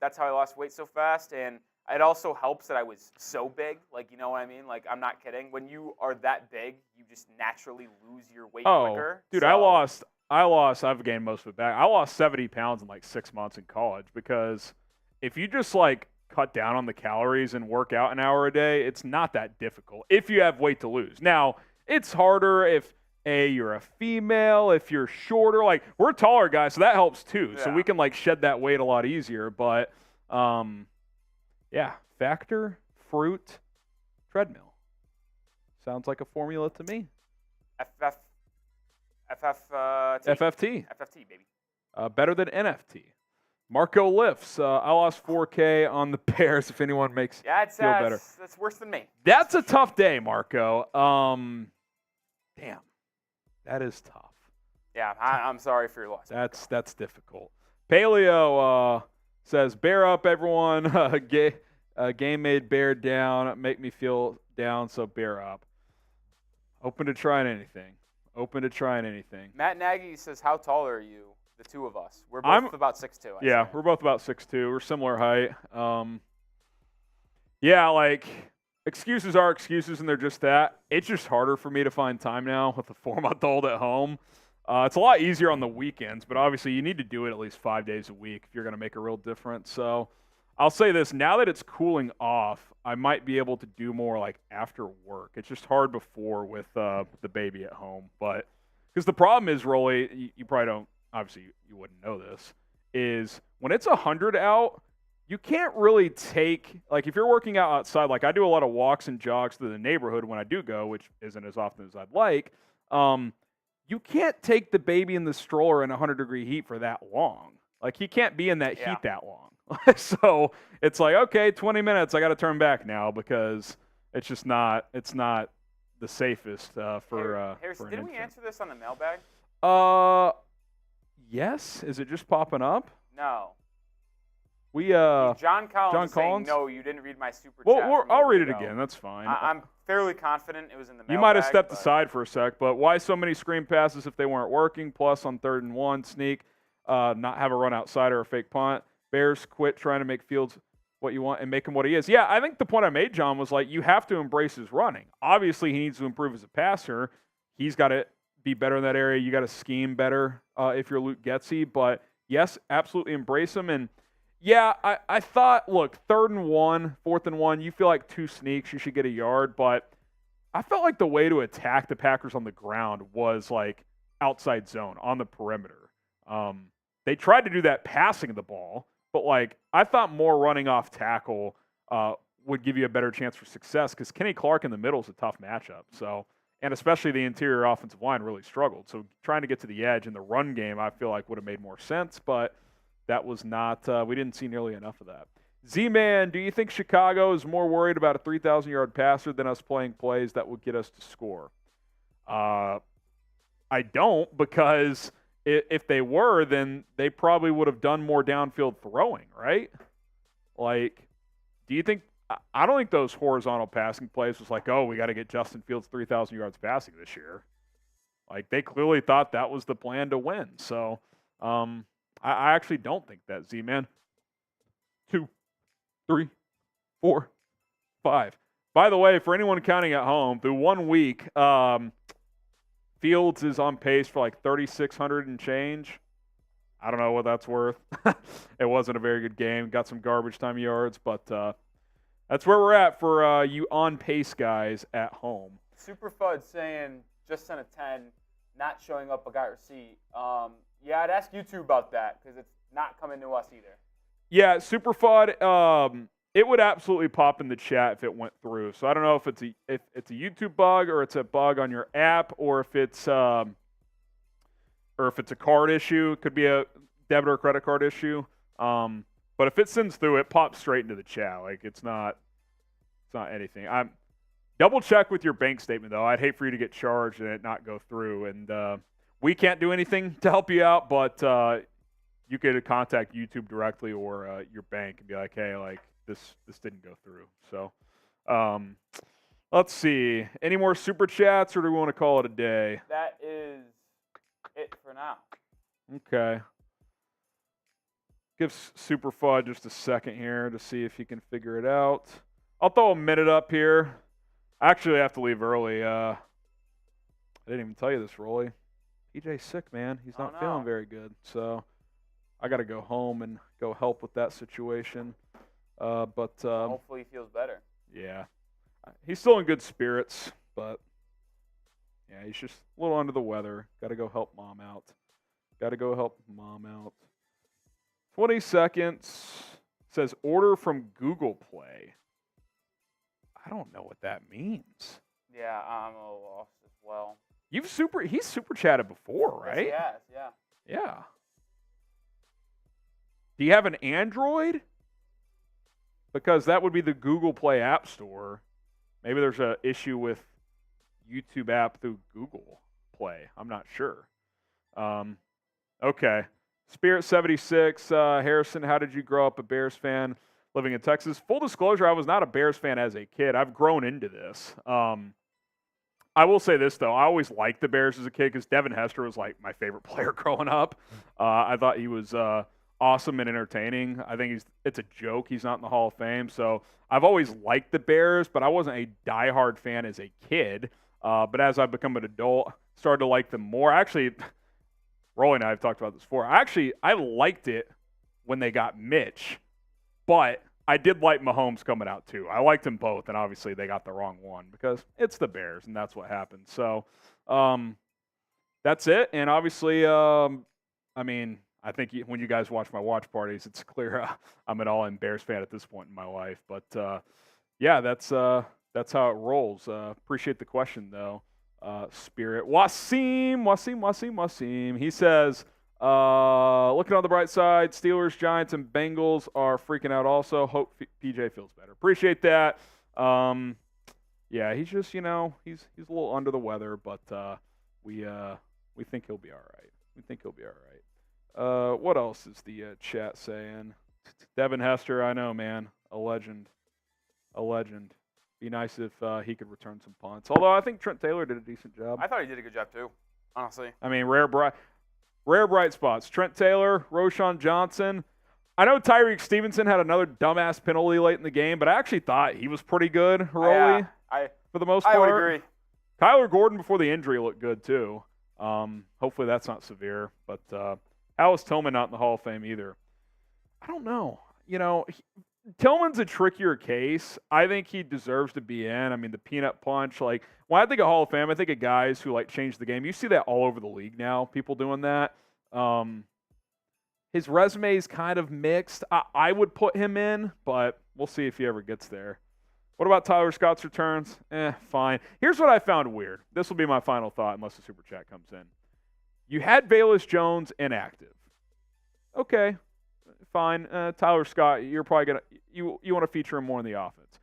that's how I lost weight so fast. And it also helps that I was so big. Like, you know what I mean? Like, I'm not kidding. When you are that big, you just naturally lose your weight quicker. Dude, so, I've gained most of it back. I lost 70 pounds in like 6 months in college because if you just like cut down on the calories and work out an hour a day, it's not that difficult if you have weight to lose. Now, it's harder if you're a female, if you're shorter. Like, we're taller guys, so that helps too. Yeah. So we can like shed that weight a lot easier. But yeah, Factor, fruit, treadmill. Sounds like a formula to me. FFT. FFT, baby. Better than NFT. Marco lifts. I lost 4K on the Bears. If anyone makes feel better, that's worse than me. That's a tough day, Marco. Damn, that is tough. Yeah, I'm sorry for your loss. That's difficult. Paleo says, "Bear up, everyone. Game made bear down. Make me feel down, so bear up. Open to trying anything. Matt Nagy says, "How tall are you?" The two of us. We're both about 6'2". Yeah, we're both about 6'2". We're similar height. Yeah, like excuses are excuses, and they're just that. It's just harder for me to find time now with a 4-month-old at home. It's a lot easier on the weekends, but obviously you need to do it at least 5 days a week if you're going to make a real difference. So I'll say this, now that it's cooling off, I might be able to do more like after work. It's just hard before with the baby at home. But because the problem is, Rolly, you probably don't, obviously you wouldn't know this, is when it's 100 out, you can't really take, like if you're working out outside, like I do a lot of walks and jogs through the neighborhood when I do go, which isn't as often as I'd like. You can't take the baby in the stroller in 100-degree heat for that long. Like he can't be in that heat that long. So it's like, okay, 20 minutes, I got to turn back now because it's just not, it's not the safest for Harrison, for an didn't we infant. answer this on the mailbag? Yes. Is it just popping up? No. We John Collins is saying, Collins? no, you didn't read my super well, chat. I'll read it again. That's fine. I'm fairly confident it was in the mailbag. You might have stepped aside for a sec, but why so many screen passes if they weren't working? Plus on 3rd and 1, sneak, not have a run outside or a fake punt. Bears quit trying to make Fields what you want and make him what he is. Yeah, I think the point I made, John, was like you have to embrace his running. Obviously, he needs to improve as a passer. He's got to be better in that area. You got to scheme better if you're Luke Getsy. But yes, absolutely embrace him. And yeah, I thought, look, 3rd and 1, 4th and 1, you feel like 2 sneaks, you should get a yard. But I felt like the way to attack the Packers on the ground was like outside zone on the perimeter. They tried to do that passing the ball, but like I thought more running off tackle would give you a better chance for success because Kenny Clark in the middle is a tough matchup. So, and especially the interior offensive line really struggled. So trying to get to the edge in the run game, I feel like would have made more sense, but that was not, we didn't see nearly enough of that. Z-Man, do you think Chicago is more worried about a 3,000-yard passer than us playing plays that would get us to score? I don't, because if they were, then they probably would have done more downfield throwing, right? Like, do you think – I don't think those horizontal passing plays was like, oh, we got to get Justin Fields 3,000 yards passing this year. Like, they clearly thought that was the plan to win. So, I actually don't think that, Z-Man. 2, 3, 4, 5. By the way, for anyone counting at home, through 1 week, Fields is on pace for like 3,600 and change. I don't know what that's worth. It wasn't a very good game. Got some garbage time yards, but that's where we're at for you on-pace guys at home. Super Fud saying, just sent a 10, not showing up, but got receipt. Yeah, I'd ask you two about that because it's not coming to us either. Yeah, Super Fud, it would absolutely pop in the chat if it went through. So I don't know if it's a YouTube bug or it's a bug on your app or if it's a card issue. It could be a debit or credit card issue. But if it sends through, it pops straight into the chat. Like it's not anything. Double check with your bank statement though. I'd hate for you to get charged and it not go through. And we can't do anything to help you out, but you could contact YouTube directly or your bank and be like, hey, like this didn't go through. So let's see. Any more super chats or do we want to call it a day? That is it for now. Okay. Give Super Fud just a second here to see if he can figure it out. I'll throw a minute up here. Actually, I have to leave early. I didn't even tell you this, Rolly. PJ's sick, man. He's not feeling very good. So I got to go home and go help with that situation. But hopefully he feels better. Yeah. He's still in good spirits, but yeah, he's just a little under the weather. Got to go help mom out. 20 seconds. Says order from Google Play. I don't know what that means. Yeah, I'm a little lost as well. He's super chatted before, right? Yes, he has, yeah. Yeah. Do you have an Android? Because that would be the Google Play App Store. Maybe there's an issue with YouTube app through Google Play. I'm not sure. Okay. Spirit 76, Harrison, how did you grow up a Bears fan living in Texas? Full disclosure, I was not a Bears fan as a kid. I've grown into this. I will say this, though. I always liked the Bears as a kid because Devin Hester was like my favorite player growing up. I thought he was awesome and entertaining. I think it's a joke he's not in the Hall of Fame. So I've always liked the Bears, but I wasn't a diehard fan as a kid. But as I've become an adult, started to like them more. Actually, Rolly and I have talked about this before. I liked it when they got Mitch, but I did like Mahomes coming out too. I liked them both, and obviously they got the wrong one because it's the Bears, and that's what happened. So that's it. And obviously, I think when you guys watch my watch parties, it's clear I'm an all-in Bears fan at this point in my life. But yeah, that's how it rolls. Appreciate the question though, Spirit. Wasim. He says, looking on the bright side, Steelers, Giants, and Bengals are freaking out. Also, hope PJ feels better. Appreciate that. Yeah, he's just he's a little under the weather, but we think he'll be all right. What else is the chat saying? Devin Hester, I know, man. A legend. Be nice if he could return some punts. Although I think Trent Taylor did a decent job. I thought he did a good job too, honestly. I mean, rare bright spots. Trent Taylor, Roshan Johnson. I know Tyreek Stevenson had another dumbass penalty late in the game, but I actually thought he was pretty good, Rolly, for the most part. I would agree. Kyler Gordon before the injury looked good too. Hopefully that's not severe, but Alice Tillman not in the Hall of Fame either. I don't know. Tillman's a trickier case. I think he deserves to be in. I mean, the peanut punch. Like, when I think of Hall of Fame, I think of guys who, like, changed the game. You see that all over the league now, people doing that. His resume is kind of mixed. I would put him in, but we'll see if he ever gets there. What about Tyler Scott's returns? Fine. Here's what I found weird. This will be my final thought unless the super chat comes in. You had Velus Jones inactive. Okay, fine. Tyler Scott, you're probably going to – you want to feature him more in the offense.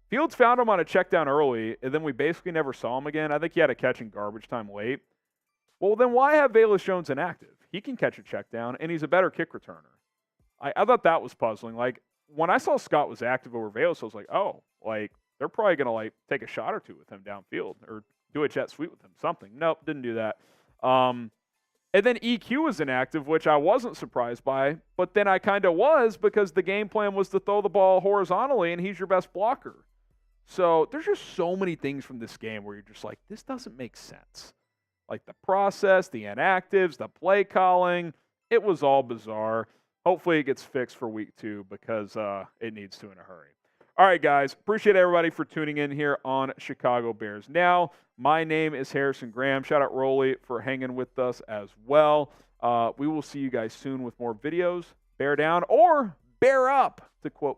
Fields found him on a check down early, and then we basically never saw him again. I think he had a catch in garbage time late. Well, then why have Velus Jones inactive? He can catch a check down, and he's a better kick returner. I thought that was puzzling. Like, when I saw Scott was active over Velus, I was like, oh, like, they're probably going to, like, take a shot or two with him downfield or do a jet sweep with him, something. Nope, didn't do that. And then EQ was inactive, which I wasn't surprised by, but then I kind of was because the game plan was to throw the ball horizontally, and he's your best blocker. So there's just so many things from this game where you're just like, this doesn't make sense. Like the process, the inactives, the play calling, it was all bizarre. Hopefully it gets fixed for week 2 because it needs to in a hurry. All right, guys. Appreciate everybody for tuning in here on Chicago Bears Now. My name is Harrison Graham. Shout out Rolly for hanging with us as well. We will see you guys soon with more videos. Bear down or bear up, to quote